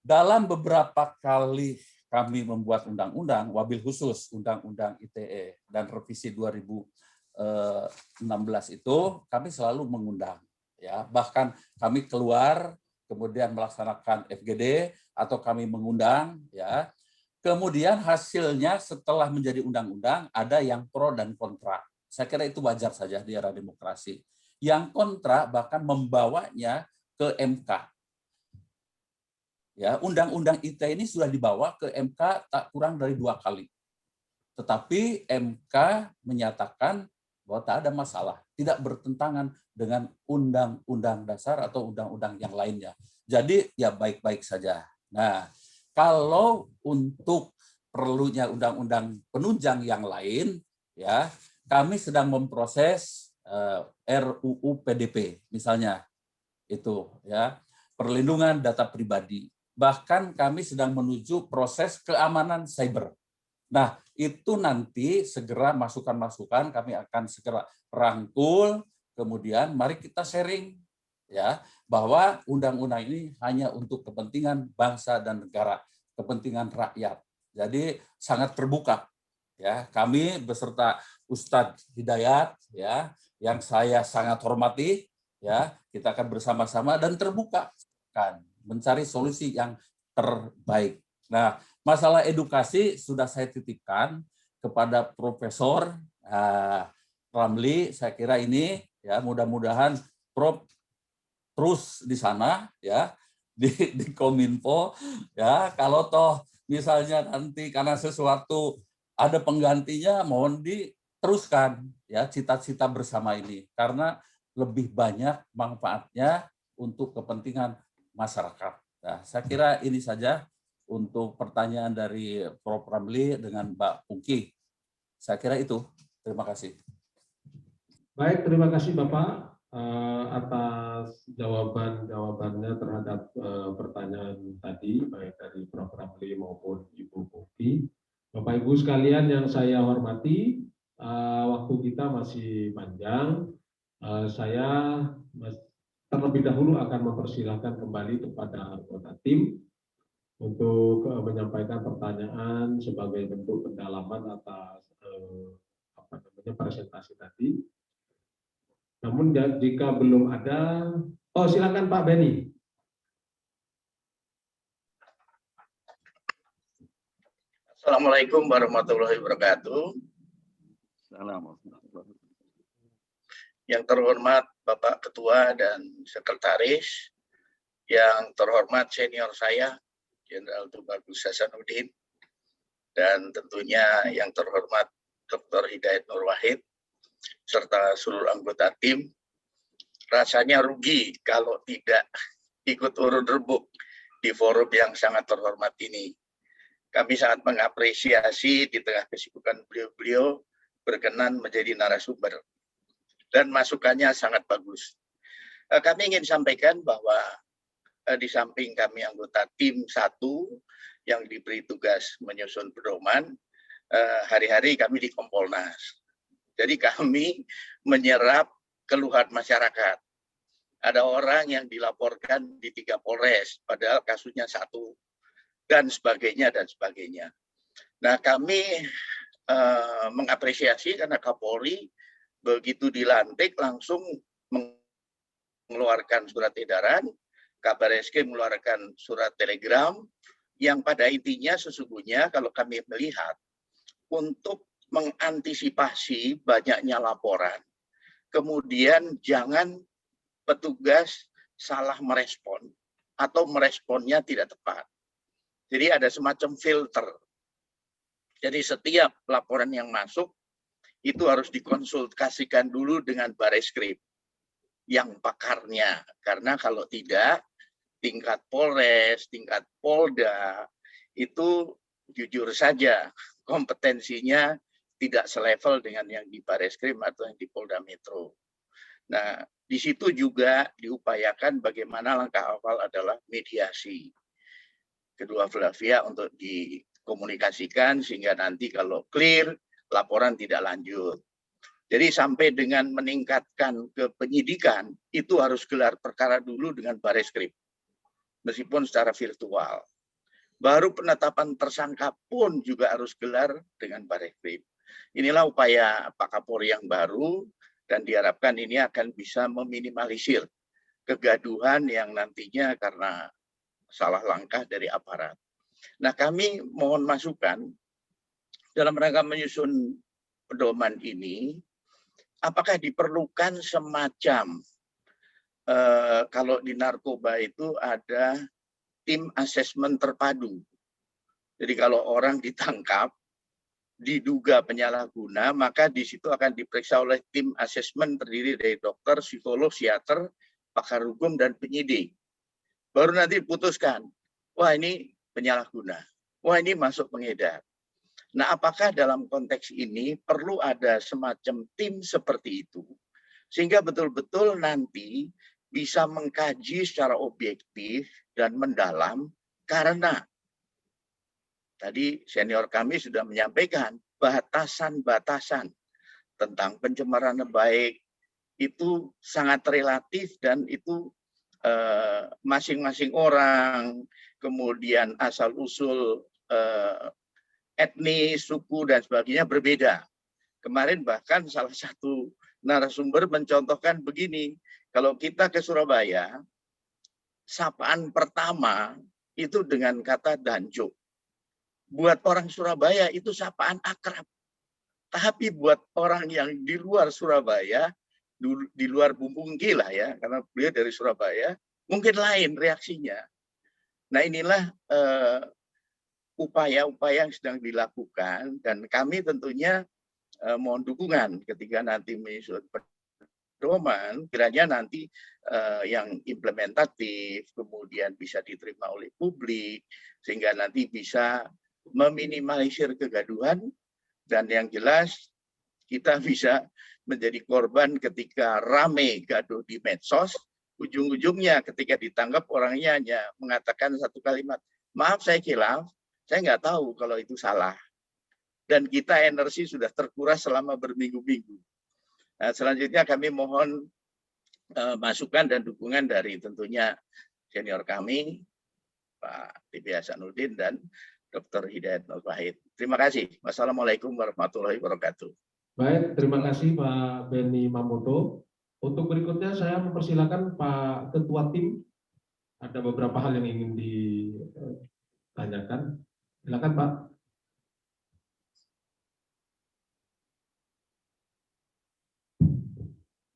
dalam beberapa kali kami membuat undang-undang, wabil khusus undang-undang ITE dan revisi 2016 itu, kami selalu mengundang. Ya, bahkan kami keluar, kemudian melaksanakan FGD, atau kami mengundang, ya. Kemudian hasilnya setelah menjadi undang-undang ada yang pro dan kontra. Saya kira itu wajar saja di era demokrasi. Yang kontra bahkan membawanya ke MK. Ya, undang-undang ITE ini sudah dibawa ke MK tak kurang dari 2 kali. Tetapi MK menyatakan bahwa tak ada masalah, tidak bertentangan dengan undang-undang dasar atau undang-undang yang lainnya. Jadi ya baik-baik saja. Nah, kalau untuk perlunya undang-undang penunjang yang lain, ya kami sedang memproses RUU PDP misalnya, itu ya, perlindungan data pribadi. Bahkan kami sedang menuju proses keamanan cyber. Nah, itu nanti segera masukan-masukan kami akan segera rangkul, kemudian mari kita sharing ya, bahwa undang-undang ini hanya untuk kepentingan bangsa dan negara, kepentingan rakyat. Jadi sangat terbuka ya. Kami beserta Ustadz Hidayat ya, yang saya sangat hormati ya, kita akan bersama-sama dan terbuka kan mencari solusi yang terbaik. Nah, masalah edukasi sudah saya titipkan kepada Profesor Ramli. Saya kira ini ya, mudah-mudahan Prof terus di sana ya, di Kominfo ya. Kalau toh misalnya nanti karena sesuatu ada penggantinya, mohon diteruskan ya cita-cita bersama ini, karena lebih banyak manfaatnya untuk kepentingan masyarakat. Nah, saya kira ini saja untuk pertanyaan dari Prof. Ramli dengan Mbak Pungki. Saya kira itu. Terima kasih. Baik, terima kasih Bapak atas jawabannya terhadap pertanyaan tadi, baik dari Prof. Ramli maupun Ibu Pungki. Bapak Ibu sekalian yang saya hormati, waktu kita masih panjang. Saya terlebih dahulu akan mempersilahkan kembali kepada anggota tim untuk menyampaikan pertanyaan sebagai bentuk pendalaman atas presentasi tadi. Namun jika belum ada, silakan Pak Beni. Assalamualaikum warahmatullahi wabarakatuh. Assalamualaikum. Yang terhormat Bapak Ketua dan Sekretaris, yang terhormat senior saya, Jenderal Tubagus Hasanuddin, dan tentunya yang terhormat Dr. Hidayat Nur Wahid, serta seluruh anggota tim. Rasanya rugi kalau tidak ikut urun rebuk di forum yang sangat terhormat ini. Kami sangat mengapresiasi di tengah kesibukan beliau-beliau berkenan menjadi narasumber. Dan masukannya sangat bagus. Kami ingin sampaikan bahwa di samping kami anggota tim 1 yang diberi tugas menyusun pedoman, hari-hari kami di Kompolnas. Jadi kami menyerap keluhan masyarakat. Ada orang yang dilaporkan di 3 Polres, padahal kasusnya 1, dan sebagainya, dan sebagainya. Nah, kami mengapresiasi karena Kapolri begitu dilantik langsung mengeluarkan surat edaran, Kabar Eskrim mengeluarkan surat telegram, yang pada intinya sesungguhnya kalau kami melihat untuk mengantisipasi banyaknya laporan, kemudian jangan petugas salah merespon atau meresponnya tidak tepat. Jadi ada semacam filter. Jadi setiap laporan yang masuk itu harus dikonsultasikan dulu dengan Bareskrim yang pakarnya. Karena kalau tidak, tingkat Polres, tingkat Polda, itu jujur saja kompetensinya tidak selevel dengan yang di Bareskrim atau yang di Polda Metro. Nah, di situ juga diupayakan bagaimana langkah awal adalah mediasi kedua belah pihak untuk dikomunikasikan sehingga nanti kalau clear, laporan tidak lanjut. Jadi sampai dengan meningkatkan ke penyidikan, itu harus gelar perkara dulu dengan Bareskrim, meskipun secara virtual. Baru penetapan tersangka pun juga harus gelar dengan Bareskrim. Inilah upaya Pak Kapolri yang baru, dan diharapkan ini akan bisa meminimalisir kegaduhan yang nantinya karena salah langkah dari aparat. Nah, kami mohon masukan dalam rangka menyusun pedoman ini, apakah diperlukan semacam kalau di narkoba itu ada tim asesmen terpadu. Jadi kalau orang ditangkap, diduga penyalahguna, maka di situ akan diperiksa oleh tim asesmen terdiri dari dokter, psikolog, psikiater, pakar hukum, dan penyidik. Baru nanti diputuskan, wah ini penyalahguna, wah ini masuk pengedar. Nah, apakah dalam konteks ini perlu ada semacam tim seperti itu, sehingga betul-betul nanti bisa mengkaji secara objektif dan mendalam, karena tadi senior kami sudah menyampaikan batasan-batasan tentang pencemaran nama baik itu sangat relatif dan itu masing-masing orang, kemudian asal-usul etnis, suku, dan sebagainya berbeda. Kemarin bahkan salah satu narasumber mencontohkan begini, kalau kita ke Surabaya, sapaan pertama itu dengan kata danjo. Buat orang Surabaya itu sapaan akrab. Tapi buat orang yang di luar Surabaya, di luar Bumbungki lah ya, karena beliau dari Surabaya, mungkin lain reaksinya. Nah inilah upaya-upaya yang sedang dilakukan, dan kami tentunya mohon dukungan ketika nanti menyusun pedoman, kiranya nanti yang implementatif, kemudian bisa diterima oleh publik, sehingga nanti bisa meminimalisir kegaduhan, dan yang jelas kita bisa menjadi korban ketika rame gaduh di medsos, ujung-ujungnya ketika ditangkap orangnya hanya mengatakan satu kalimat, maaf saya khilaf, saya nggak tahu kalau itu salah. Dan kita energi sudah terkuras selama berminggu-minggu. Nah, selanjutnya kami mohon masukan dan dukungan dari tentunya senior kami, Pak TB Hasanuddin dan Dr. Hidayat Nur Wahid. Terima kasih. Wassalamualaikum warahmatullahi wabarakatuh. Baik, terima kasih Pak Beni Mamoto. Untuk berikutnya saya mempersilakan Pak Ketua Tim. Ada beberapa hal yang ingin ditanyakan. Silakan Pak.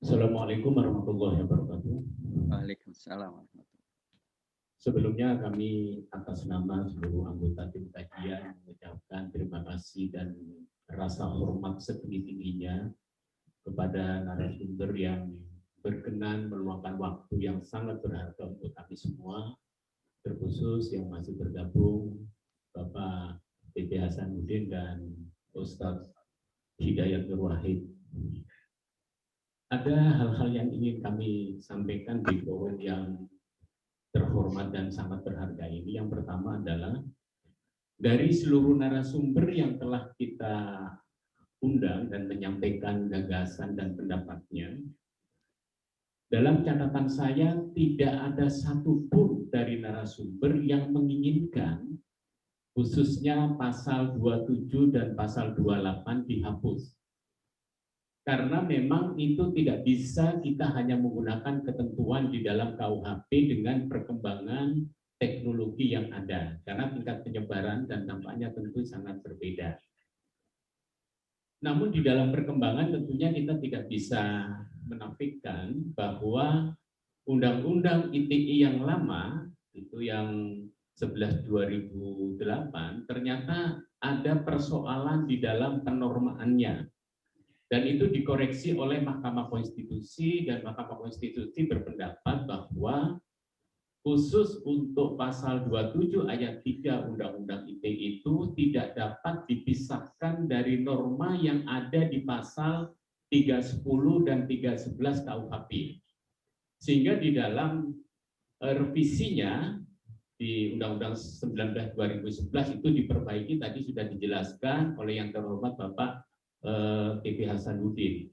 Assalamualaikum warahmatullahi wabarakatuh. Waalaikumsalam warahmatullahi wabarakatuh. Sebelumnya kami atas nama seluruh anggota tim kajian mengucapkan terima kasih dan rasa hormat setinggi-tingginya kepada narasumber yang berkenan meluangkan waktu yang sangat berharga untuk kami semua, terkhusus yang masih bergabung Bapak TB Hasanuddin dan Ustadz Hidayat Nur Wahid. Ada hal-hal yang ingin kami sampaikan di forum yang terhormat dan sangat berharga ini. Yang pertama adalah dari seluruh narasumber yang telah kita undang dan menyampaikan gagasan dan pendapatnya, dalam catatan saya tidak ada satupun dari narasumber yang menginginkan khususnya pasal 27 dan pasal 28 dihapus. Karena memang itu tidak bisa kita hanya menggunakan ketentuan di dalam KUHP dengan perkembangan teknologi yang ada. Karena tingkat penyebaran dan dampaknya tentu sangat berbeda. Namun di dalam perkembangan tentunya kita tidak bisa menafikan bahwa Undang-Undang ITE yang lama, itu yang 11/2008, ternyata ada persoalan di dalam penormaannya. Dan itu dikoreksi oleh Mahkamah Konstitusi, dan Mahkamah Konstitusi berpendapat bahwa khusus untuk pasal 27 ayat 3 Undang-Undang ITE itu tidak dapat dipisahkan dari norma yang ada di pasal 310 dan 311 KUHP. Sehingga di dalam revisinya di Undang-Undang 19/2011 itu diperbaiki, tadi sudah dijelaskan oleh yang terhormat Bapak TB Hasanuddin,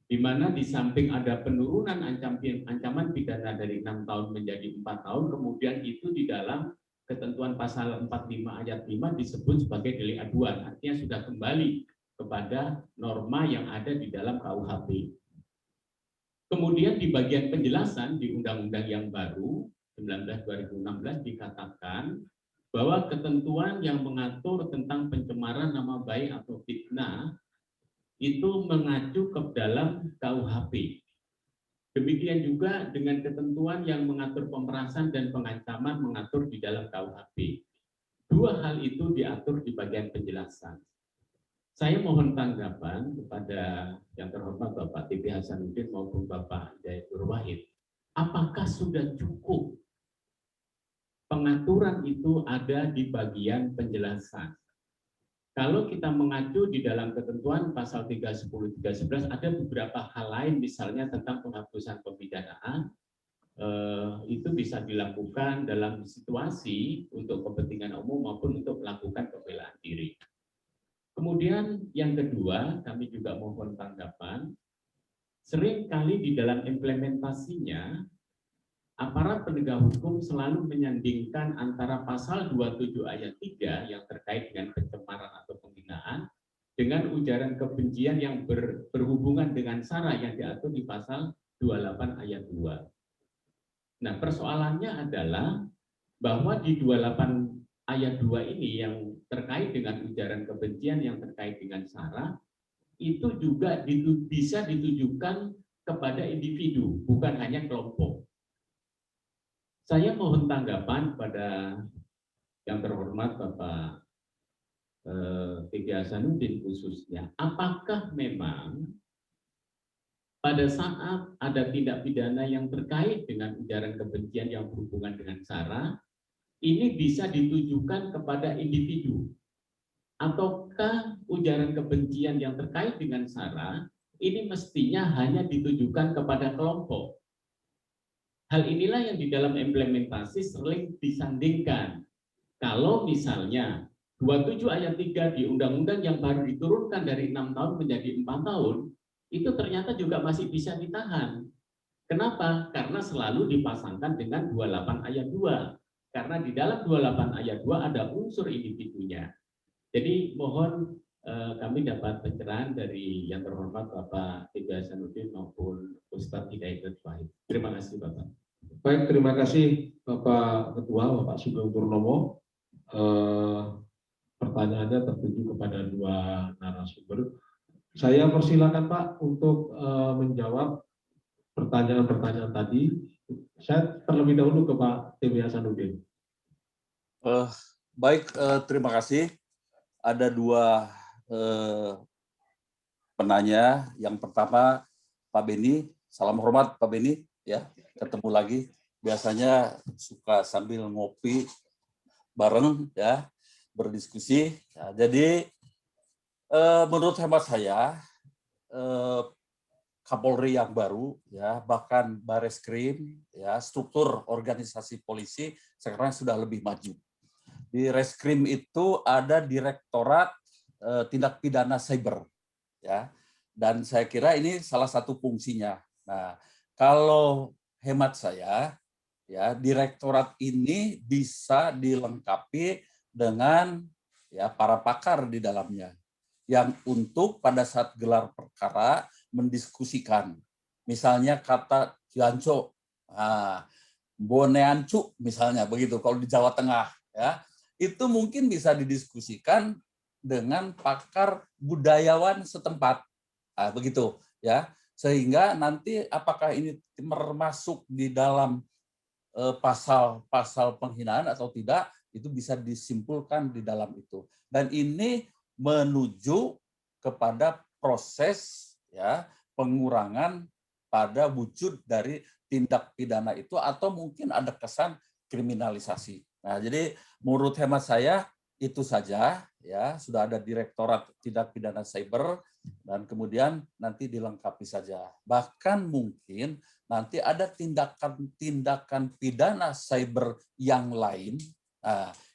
di mana di samping ada penurunan ancaman pidana dari 6 tahun menjadi 4 tahun, kemudian itu di dalam ketentuan pasal 45 ayat 5 disebut sebagai delik aduan, artinya sudah kembali kepada norma yang ada di dalam KUHP. Kemudian di bagian penjelasan di undang-undang yang baru 19/2016 dikatakan bahwa ketentuan yang mengatur tentang pencemaran nama baik atau fitnah itu mengacu ke dalam KUHP. Demikian juga dengan ketentuan yang mengatur pemerasan dan pengancaman mengatur di dalam KUHP. Dua hal itu diatur di bagian penjelasan. Saya mohon tanggapan kepada yang terhormat Bapak TB Hasanuddin maupun Bapak Hidayat Nur Wahid. Apakah sudah cukup pengaturan itu ada di bagian penjelasan? Kalau kita mengacu di dalam ketentuan pasal 310, 311 ada beberapa hal lain, misalnya tentang penghapusan pemidanaan, itu bisa dilakukan dalam situasi untuk kepentingan umum maupun untuk melakukan pembelaan diri. Kemudian yang kedua, kami juga mohon tanggapan, seringkali di dalam implementasinya, aparat penegak hukum selalu menyandingkan antara pasal 27 ayat 3 yang terkait dengan pencemaran atau penghinaan dengan ujaran kebencian yang berhubungan dengan sara yang diatur di pasal 28 ayat 2. Nah, persoalannya adalah bahwa di 28 ayat 2 ini yang terkait dengan ujaran kebencian yang terkait dengan sara, itu juga bisa ditujukan kepada individu, bukan hanya kelompok. Saya mohon tanggapan pada yang terhormat Bapak TB Hasanuddin khususnya, apakah memang pada saat ada tindak pidana yang terkait dengan ujaran kebencian yang berhubungan dengan sara, ini bisa ditujukan kepada individu, ataukah ujaran kebencian yang terkait dengan sara ini mestinya hanya ditujukan kepada kelompok? Hal inilah yang di dalam implementasi sering disandingkan. Kalau misalnya 27 ayat 3 di undang-undang yang baru diturunkan dari 6 tahun menjadi 4 tahun, itu ternyata juga masih bisa ditahan. Kenapa? Karena selalu dipasangkan dengan 28 ayat 2. Karena di dalam 28 ayat 2 ada unsur individunya. Jadi mohon kami dapat pencerahan dari yang terhormat Bapak TB Hasanuddin maupun Ustadz Hidayat Nur Wahid. Terima kasih Bapak. Baik, terima kasih Bapak Ketua, Bapak Sugeng Purnomo. Pertanyaannya tertuju kepada dua narasumber. Saya persilakan Pak untuk menjawab pertanyaan-pertanyaan tadi. Saya terlebih dahulu ke Pak TB Hasanuddin. Baik, terima kasih. Ada dua penanya. Yang pertama Pak Beni, salam hormat Pak Beni, ya ketemu lagi. Biasanya suka sambil ngopi bareng, ya berdiskusi. Ya, jadi menurut hemat saya, Kapolri yang baru, ya bahkan Bareskrim, ya struktur organisasi polisi sekarang sudah lebih maju. Di Reskrim itu ada Direktorat Tindak Pidana Cyber, ya, dan saya kira ini salah satu fungsinya. Nah, kalau hemat saya, ya direktorat ini bisa dilengkapi dengan ya para pakar di dalamnya, yang untuk pada saat gelar perkara mendiskusikan. Misalnya kata Janco, Boneancu misalnya begitu kalau di Jawa Tengah, ya itu mungkin bisa didiskusikan dengan pakar budayawan setempat, begitu ya, sehingga nanti apakah ini termasuk di dalam pasal-pasal penghinaan atau tidak itu bisa disimpulkan di dalam itu, dan ini menuju kepada proses ya pengurangan pada wujud dari tindak pidana itu atau mungkin ada kesan kriminalisasi. Nah, jadi menurut hemat saya itu saja ya, sudah ada Direktorat Tindak Pidana Cyber dan kemudian nanti dilengkapi saja. Bahkan mungkin nanti ada tindakan pidana cyber yang lain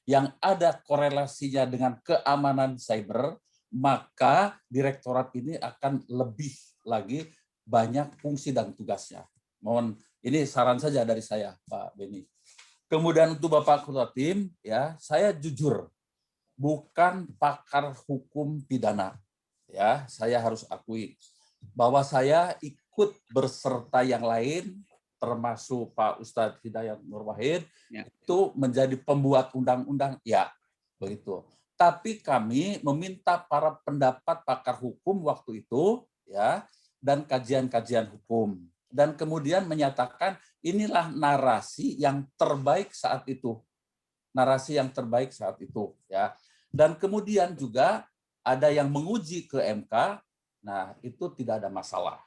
yang ada korelasinya dengan keamanan cyber, maka direktorat ini akan lebih lagi banyak fungsi dan tugasnya. Mohon, ini saran saja dari saya, Pak Beni. Kemudian untuk Bapak Ketua Tim, ya saya jujur bukan pakar hukum pidana, ya saya harus akui bahwa saya ikut berserta yang lain, termasuk Pak Ustadz Hidayat Nur Wahid, ya, itu menjadi pembuat undang-undang, ya begitu. Tapi kami meminta para pendapat pakar hukum waktu itu, ya, dan kajian-kajian hukum. dan kemudian menyatakan inilah narasi yang terbaik saat itu. Narasi yang terbaik saat itu, ya. Dan kemudian juga ada yang menguji ke MK. Nah, itu tidak ada masalah.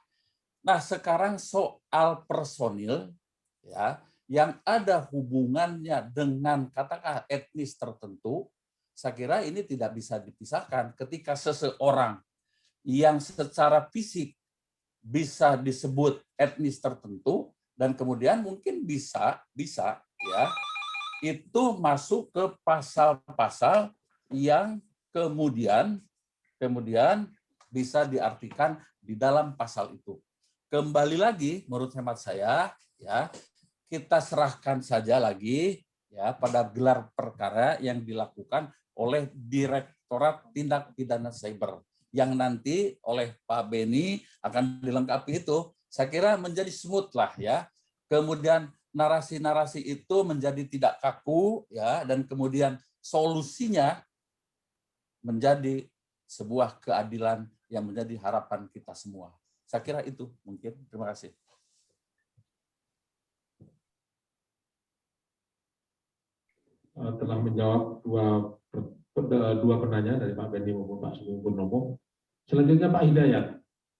Nah, sekarang soal personil, ya, yang ada hubungannya dengan katakanlah etnis tertentu, saya kira ini tidak bisa dipisahkan. Ketika seseorang yang secara fisik bisa disebut etnis tertentu dan kemudian mungkin bisa ya itu masuk ke pasal-pasal yang kemudian bisa diartikan di dalam pasal itu. Kembali lagi menurut hemat saya ya, kita serahkan saja lagi ya pada gelar perkara yang dilakukan oleh Direktorat Tindak Pidana Cyber yang nanti oleh Pak Beni akan dilengkapi itu. Saya kira menjadi smooth lah ya. Kemudian narasi-narasi itu menjadi tidak kaku ya, dan kemudian solusinya menjadi sebuah keadilan yang menjadi harapan kita semua. Saya kira itu mungkin. Terima kasih. Telah menjawab dua penanya dari Pak Beni maupun Pak Sugeng Purnomo. Selanjutnya Pak Hidayat.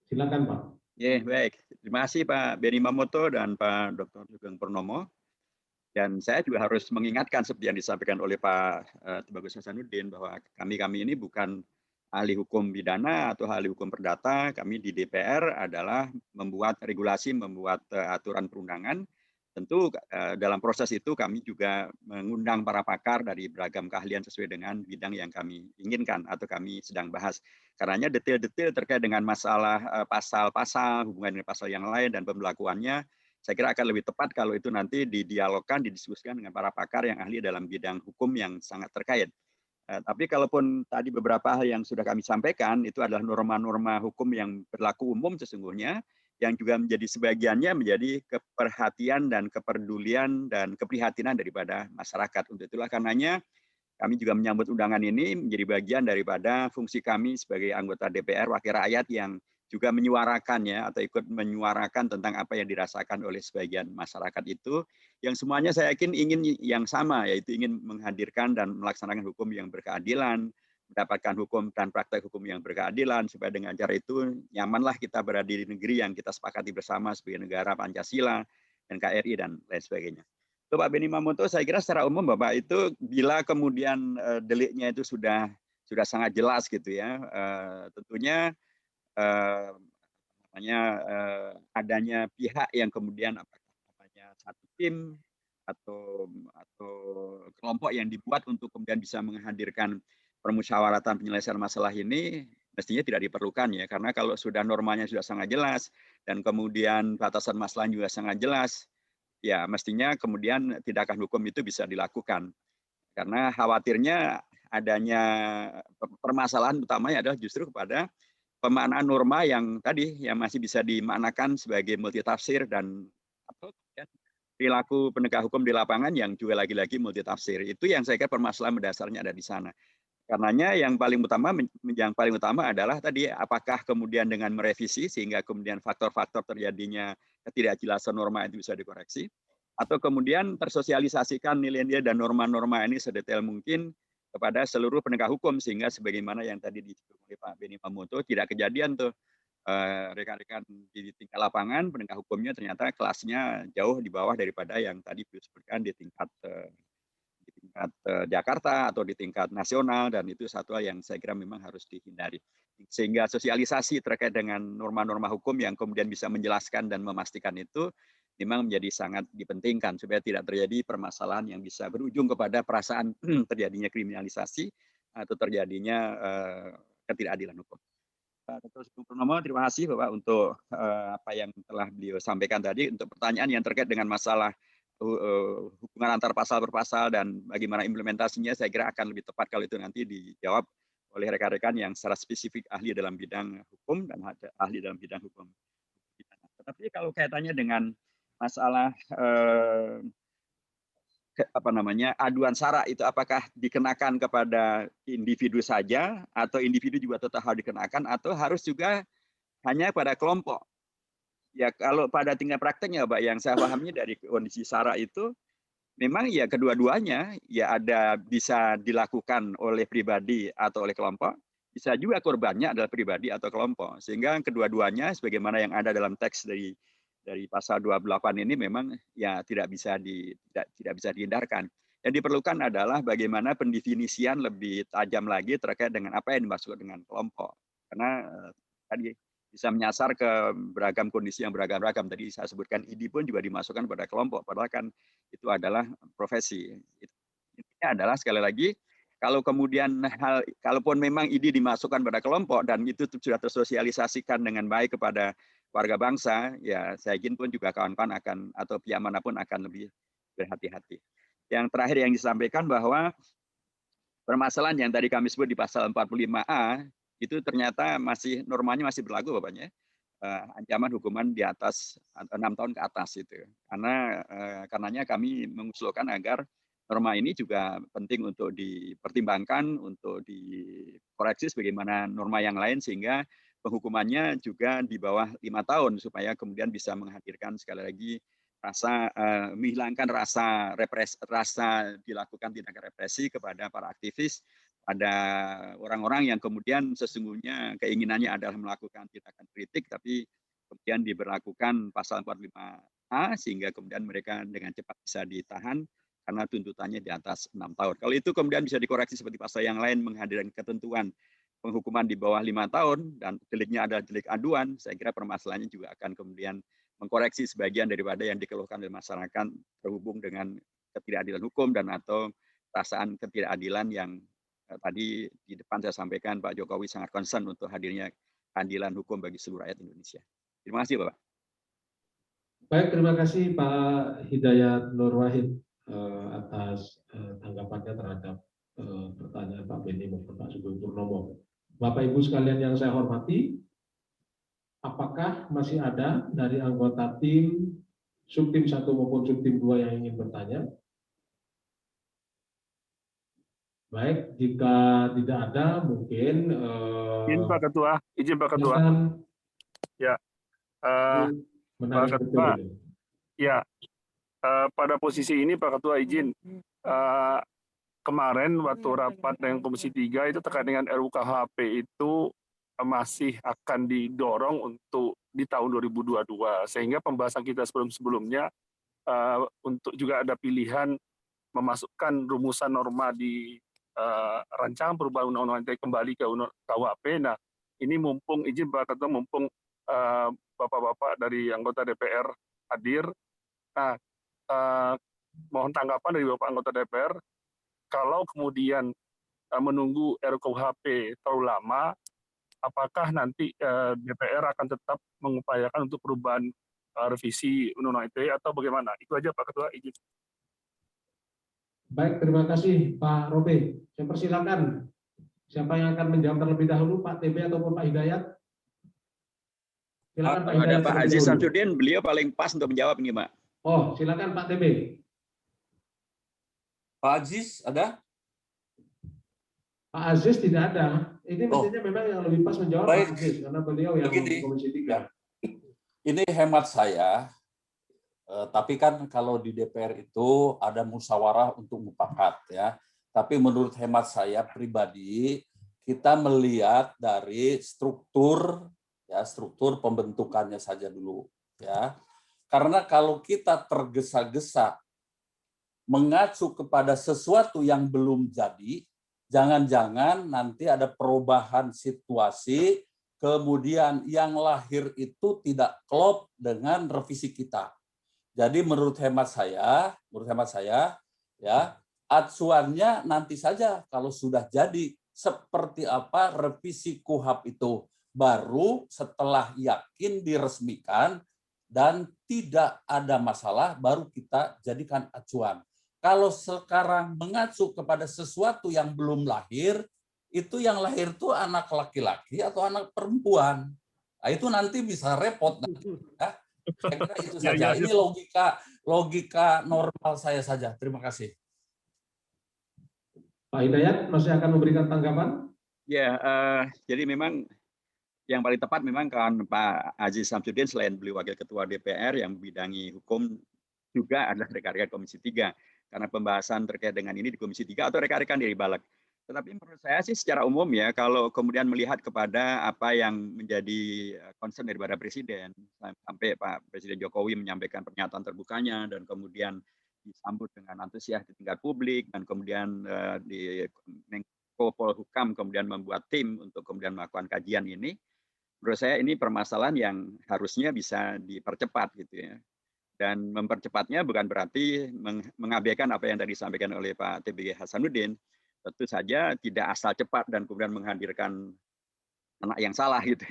Silakan Pak. Ya, baik. Terima kasih Pak Beni Mamoto dan Pak Dr. Sugeng Purnomo. Dan saya juga harus mengingatkan seperti yang disampaikan oleh Pak Tubagus Hasanuddin bahwa kami ini bukan ahli hukum pidana atau ahli hukum perdata. Kami di DPR adalah membuat regulasi, membuat aturan perundangan. Tentu dalam proses itu kami juga mengundang para pakar dari beragam keahlian sesuai dengan bidang yang kami inginkan atau kami sedang bahas. Karenanya detail-detail terkait dengan masalah pasal-pasal, hubungan dengan pasal yang lain dan pemberlakuannya, saya kira akan lebih tepat kalau itu nanti didialogkan, didiskusikan dengan para pakar yang ahli dalam bidang hukum yang sangat terkait. Tapi kalaupun tadi beberapa hal yang sudah kami sampaikan, itu adalah norma-norma hukum yang berlaku umum sesungguhnya, yang juga menjadi sebagiannya menjadi keperhatian dan kepedulian dan keprihatinan daripada masyarakat. Untuk itulah karenanya kami juga menyambut undangan ini menjadi bagian daripada fungsi kami sebagai anggota DPR Wakil Rakyat yang juga menyuarakan ya atau ikut menyuarakan tentang apa yang dirasakan oleh sebagian masyarakat itu, yang semuanya saya yakin ingin yang sama, yaitu ingin menghadirkan dan melaksanakan hukum yang berkeadilan, mendapatkan hukum dan praktek hukum yang berkeadilan, supaya dengan cara itu nyamanlah kita berada di negeri yang kita sepakati bersama sebagai negara Pancasila, NKRI, dan lain sebagainya. Itu Pak Beni Mamoto, saya kira secara umum Bapak itu bila kemudian deliknya itu sudah sangat jelas gitu ya, tentunya adanya pihak yang kemudian satu tim atau kelompok yang dibuat untuk kemudian bisa menghadirkan permusyawaratan penyelesaian masalah ini mestinya tidak diperlukan ya, karena kalau sudah normanya sudah sangat jelas dan kemudian batasan masalah juga sangat jelas, ya mestinya kemudian tindakan hukum itu bisa dilakukan. Karena khawatirnya adanya permasalahan utamanya adalah justru kepada pemaknaan norma yang tadi yang masih bisa dimaknakan sebagai multitafsir dan atau perilaku penegak hukum di lapangan yang juga lagi-lagi multitafsir. Itu yang saya kira permasalahan mendasarnya ada di sana. Karenanya yang paling utama adalah tadi apakah kemudian dengan merevisi sehingga kemudian faktor-faktor terjadinya ketidakjelasan norma itu bisa dikoreksi, atau kemudian tersosialisasikan nilai-nilai dan norma-norma ini sedetail mungkin kepada seluruh penegak hukum sehingga sebagaimana yang tadi disebut oleh Pak Beni Mamoto tidak kejadian tuh rekan-rekan di tingkat lapangan penegak hukumnya ternyata kelasnya jauh di bawah daripada yang tadi disebutkan di tingkat Jakarta atau di tingkat nasional, dan itu satu hal yang saya kira memang harus dihindari. Sehingga sosialisasi terkait dengan norma-norma hukum yang kemudian bisa menjelaskan dan memastikan itu memang menjadi sangat dipentingkan supaya tidak terjadi permasalahan yang bisa berujung kepada perasaan terjadinya kriminalisasi atau terjadinya ketidakadilan hukum. Pak Dr. Sugeng Purnomo, terima kasih Bapak untuk apa yang telah beliau sampaikan tadi. Untuk pertanyaan yang terkait dengan masalah hubungan antar pasal per pasal dan bagaimana implementasinya, saya kira akan lebih tepat kalau itu nanti dijawab oleh rekan-rekan yang secara spesifik ahli dalam bidang hukum dan ahli dalam bidang hukum. Tetapi kalau kaitannya dengan masalah aduan sara itu apakah dikenakan kepada individu saja atau individu juga tetap harus dikenakan atau harus juga hanya pada kelompok? Ya kalau pada tingkat prakteknya Pak, yang saya pahami dari kondisi SARA itu memang ya kedua-duanya ya ada bisa dilakukan oleh pribadi atau oleh kelompok, bisa juga korbannya adalah pribadi atau kelompok. Sehingga kedua-duanya sebagaimana yang ada dalam teks dari pasal 28 ini memang ya tidak bisa dihindarkan. Yang diperlukan adalah bagaimana pendefinisian lebih tajam lagi terkait dengan apa yang dimaksud dengan kelompok. Karena tadi bisa menyasar ke beragam kondisi yang beragam-ragam. Tadi saya sebutkan ID pun juga dimasukkan pada kelompok, padahal kan itu adalah profesi. Intinya adalah sekali lagi, kalau kemudian kalaupun memang ID dimasukkan pada kelompok dan itu sudah tersosialisasikan dengan baik kepada warga bangsa, ya saya yakin pun juga kawan-kawan akan atau pihak manapun akan lebih berhati-hati. Yang terakhir yang disampaikan bahwa permasalahan yang tadi kami sebut di pasal 45A itu ternyata normanya masih berlaku Bapaknya. Ancaman hukuman di atas 6 tahun ke atas itu. Karenanya kami mengusulkan agar norma ini juga penting untuk dipertimbangkan, untuk dikoreksi sebagaimana norma yang lain sehingga penghukumannya juga di bawah 5 tahun supaya kemudian bisa menghadirkan sekali lagi menghilangkan rasa dilakukan tindakan represi kepada para aktivis, ada orang-orang yang kemudian sesungguhnya keinginannya adalah melakukan tindakan kritik, tapi kemudian diberlakukan pasal 45A sehingga kemudian mereka dengan cepat bisa ditahan karena tuntutannya di atas 6 tahun. Kalau itu kemudian bisa dikoreksi seperti pasal yang lain menghadirkan ketentuan penghukuman di bawah 5 tahun dan deliknya adalah delik aduan, saya kira permasalahannya juga akan kemudian mengkoreksi sebagian daripada yang dikeluhkan oleh masyarakat terhubung dengan ketidakadilan hukum dan atau perasaan ketidakadilan yang tadi di depan saya sampaikan Pak Jokowi sangat concern untuk hadirnya keadilan hukum bagi seluruh rakyat Indonesia. Terima kasih Bapak. Baik, terima kasih Pak Hidayat Nur Wahid atas tanggapannya terhadap pertanyaan Pak Beni maupun Pak Sugeng Purnomo. Bapak Ibu sekalian yang saya hormati, apakah masih ada dari anggota tim Subtim 1 maupun Subtim 2 yang ingin bertanya? Baik, jika tidak ada, mungkin izin Pak Ketua, Ya, Pak Ketua, ya, pada posisi ini Pak Ketua izin, kemarin waktu rapat dengan Komisi 3 itu terkait dengan RUU-KHP itu masih akan didorong untuk di tahun 2022, sehingga pembahasan kita sebelum-sebelumnya untuk juga ada pilihan memasukkan rumusan norma di rancangan perubahan undang-undang ITE kembali ke KUHP. Nah, ini mumpung izin Pak Ketua, mumpung Bapak-bapak dari anggota DPR hadir. Nah, mohon tanggapan dari Bapak anggota DPR, kalau kemudian menunggu RUU-KUHP terlalu lama, apakah nanti DPR akan tetap mengupayakan untuk perubahan revisi undang-undang ITE atau bagaimana? Itu aja Pak Ketua, izin. Baik, terima kasih Pak Robe. Saya persilakan siapa yang akan menjawab terlebih dahulu, Pak TB ataupun Pak Hidayat? Silakan Pak Hidayat. Ada Pak Aziz Samsudin, beliau paling pas untuk menjawab nih Pak. Oh, silakan Pak TB. Pak Aziz ada? Pak Aziz tidak ada. Ini mestinya memang yang lebih pas menjawab Pak Aziz karena beliau yang Komisi 3. Ini hemat saya. Tapi kan kalau di DPR itu ada musyawarah untuk mufakat ya. Tapi menurut hemat saya pribadi, kita melihat dari struktur pembentukannya saja dulu ya. Karena kalau kita tergesa-gesa mengacu kepada sesuatu yang belum jadi, jangan-jangan nanti ada perubahan situasi, kemudian yang lahir itu tidak klop dengan revisi kita. Jadi menurut hemat saya, ya acuannya nanti saja kalau sudah jadi seperti apa revisi KUHP itu, baru setelah yakin diresmikan dan tidak ada masalah baru kita jadikan acuan. Kalau sekarang mengacu kepada sesuatu yang belum lahir, itu yang lahir itu anak laki-laki atau anak perempuan. Nah, itu nanti bisa repot. Ya. Saya kira itu saja. Ini logika normal saya saja. Terima kasih. Pak Hidayat masih akan memberikan tanggapan? Ya, jadi memang yang paling tepat memang kan Pak Aziz Samsudin, selain beliau Wakil Ketua DPR yang membidangi hukum, juga adalah rekan-rekan Komisi 3. Karena pembahasan terkait dengan ini di Komisi 3 atau rekan-rekan dari Balek. Tetapi menurut saya sih secara umum ya, kalau kemudian melihat kepada apa yang menjadi concern daripada Presiden, sampai Pak Presiden Jokowi menyampaikan pernyataan terbukanya, dan kemudian disambut dengan antusias di tingkat publik, dan kemudian di Menko Polhukam kemudian membuat tim untuk kemudian melakukan kajian ini, menurut saya ini permasalahan yang harusnya bisa dipercepat gitu ya. Dan mempercepatnya bukan berarti mengabaikan apa yang tadi disampaikan oleh Pak TB Hasanuddin. Tentu saja tidak asal cepat dan kemudian menghadirkan anak yang salah gitu,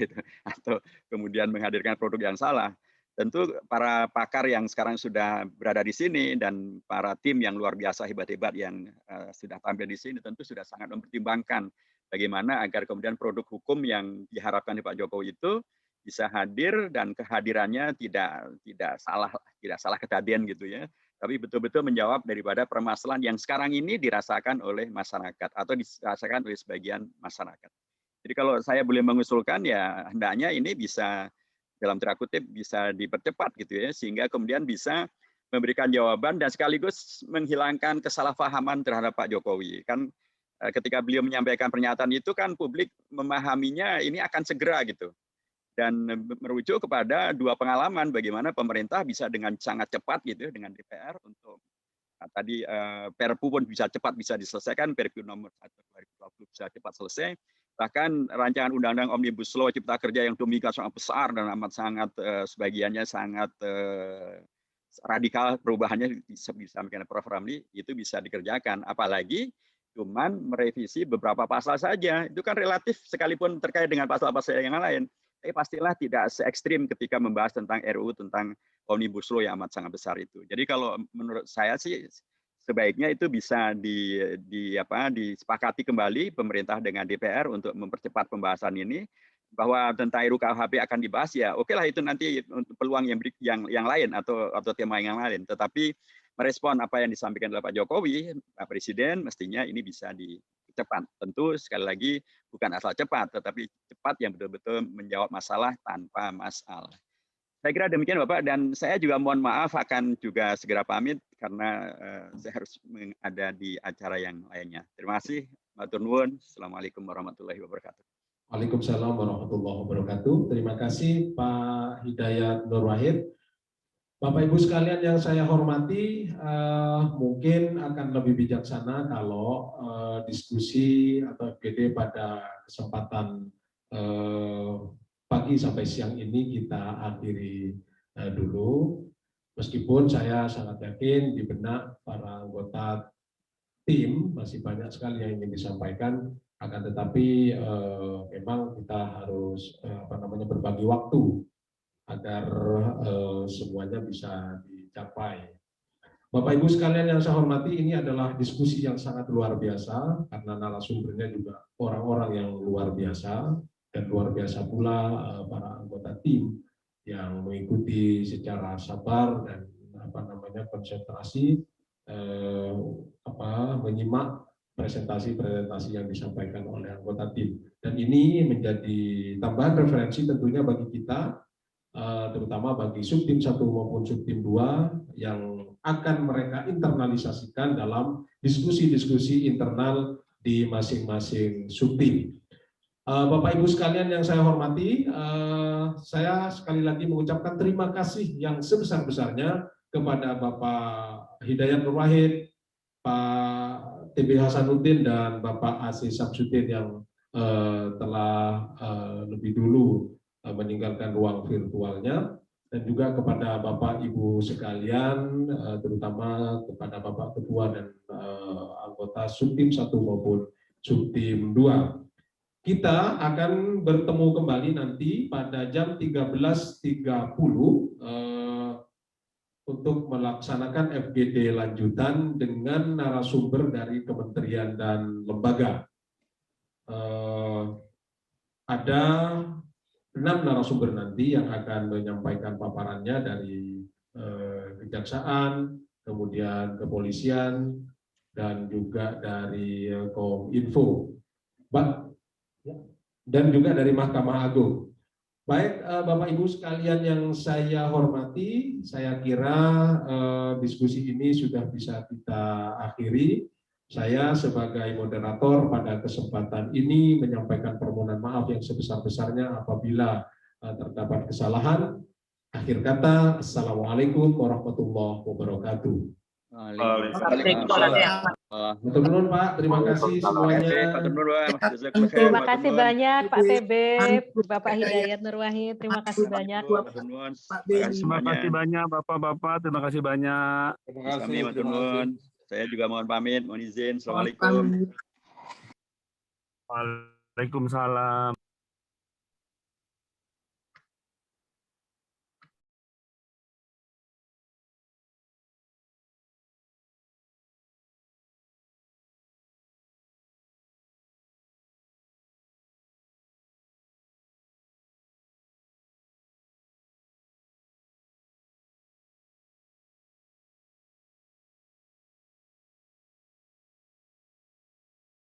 atau kemudian menghadirkan produk yang salah. Tentu para pakar yang sekarang sudah berada di sini dan para tim yang luar biasa hebat-hebat yang sudah tampil di sini tentu sudah sangat mempertimbangkan bagaimana agar kemudian produk hukum yang diharapkan di Pak Jokowi itu bisa hadir dan kehadirannya tidak salah kejadian gitu ya, tapi betul-betul menjawab daripada permasalahan yang sekarang ini dirasakan oleh masyarakat atau dirasakan oleh sebagian masyarakat. Jadi kalau saya boleh mengusulkan ya hendaknya ini bisa dalam tanda kutip bisa dipercepat gitu ya, sehingga kemudian bisa memberikan jawaban dan sekaligus menghilangkan kesalahpahaman terhadap Pak Jokowi. Kan ketika beliau menyampaikan pernyataan itu kan publik memahaminya ini akan segera gitu. Dan merujuk kepada dua pengalaman bagaimana pemerintah bisa dengan sangat cepat gitu dengan DPR untuk tadi Perpu pun bisa cepat bisa diselesaikan, Perpu nomor 1 2020 bisa cepat selesai, bahkan rancangan undang-undang Omnibus Law Cipta Kerja yang demikian sangat besar dan amat sangat sebagiannya sangat radikal perubahannya disampaikan Prof. Ramli itu bisa dikerjakan, apalagi cuman merevisi beberapa pasal saja, itu kan relatif sekalipun terkait dengan pasal-pasal yang lain. Tapi pastilah tidak se ekstrim ketika membahas tentang RUU tentang Omnibus Law yang amat sangat besar itu. Jadi kalau menurut saya sih sebaiknya itu bisa disepakati kembali pemerintah dengan DPR untuk mempercepat pembahasan ini, bahwa tentang RUU KUHP akan dibahas ya oke lah itu nanti peluang yang lain atau tema yang lain. Tetapi merespon apa yang disampaikan oleh Pak Jokowi, Pak Presiden, mestinya ini bisa cepat. Tentu sekali lagi bukan asal cepat, tetapi cepat yang betul-betul menjawab masalah tanpa masalah. Saya kira demikian Bapak, dan saya juga mohon maaf akan juga segera pamit karena saya harus ada di acara yang lainnya. Terima kasih. Matur nuwun. Assalamualaikum warahmatullahi wabarakatuh. Waalaikumsalam warahmatullahi wabarakatuh. Terima kasih Pak Hidayat Nur Wahid. Bapak Ibu sekalian yang saya hormati, mungkin akan lebih bijaksana kalau diskusi atau FGD pada kesempatan pagi sampai siang ini kita akhiri dulu. Meskipun saya sangat yakin di benak para anggota tim masih banyak sekali yang ingin disampaikan, akan tetapi memang kita harus berbagi waktu agar semuanya bisa dicapai. Bapak Ibu sekalian yang saya hormati, ini adalah diskusi yang sangat luar biasa karena narasumbernya juga orang-orang yang luar biasa, dan luar biasa pula para anggota tim yang mengikuti secara sabar dan konsentrasi menyimak presentasi-presentasi yang disampaikan oleh anggota tim. Dan ini menjadi tambahan referensi tentunya bagi kita, terutama bagi subtim 1 maupun subtim 2 yang akan mereka internalisasikan dalam diskusi-diskusi internal di masing-masing subtim. Bapak Ibu sekalian yang saya hormati, saya sekali lagi mengucapkan terima kasih yang sebesar-besarnya kepada Bapak Hidayat Nur Wahid, Pak TB Hasanuddin, dan Bapak Aziz Samsudin yang telah lebih dulu meninggalkan ruang virtualnya, dan juga kepada Bapak Ibu sekalian, terutama kepada Bapak Ketua dan anggota subtim 1 maupun subtim 2. Kita akan bertemu kembali nanti pada jam 13.30 untuk melaksanakan FGD lanjutan dengan narasumber dari kementerian dan lembaga. Ada 6 narasumber nanti yang akan menyampaikan paparannya dari Kejaksaan, kemudian Kepolisian, dan juga dari Kominfo, dan juga dari Mahkamah Agung. Baik, Bapak Ibu sekalian yang saya hormati, saya kira diskusi ini sudah bisa kita akhiri. Saya sebagai moderator pada kesempatan ini menyampaikan permohonan maaf yang sebesar-besarnya apabila terdapat kesalahan. Akhir kata, Assalamualaikum warahmatullahi wabarakatuh. Matur nuwun Pak, terima kasih semuanya. Terima kasih banyak Pak TB, Bapak Hidayat Nur Wahid, terima kasih banyak. Terima kasih banyak Bapak-bapak, terima kasih banyak. Terima kasih. Saya juga mohon pamit, mohon izin. Assalamualaikum. Waalaikumsalam.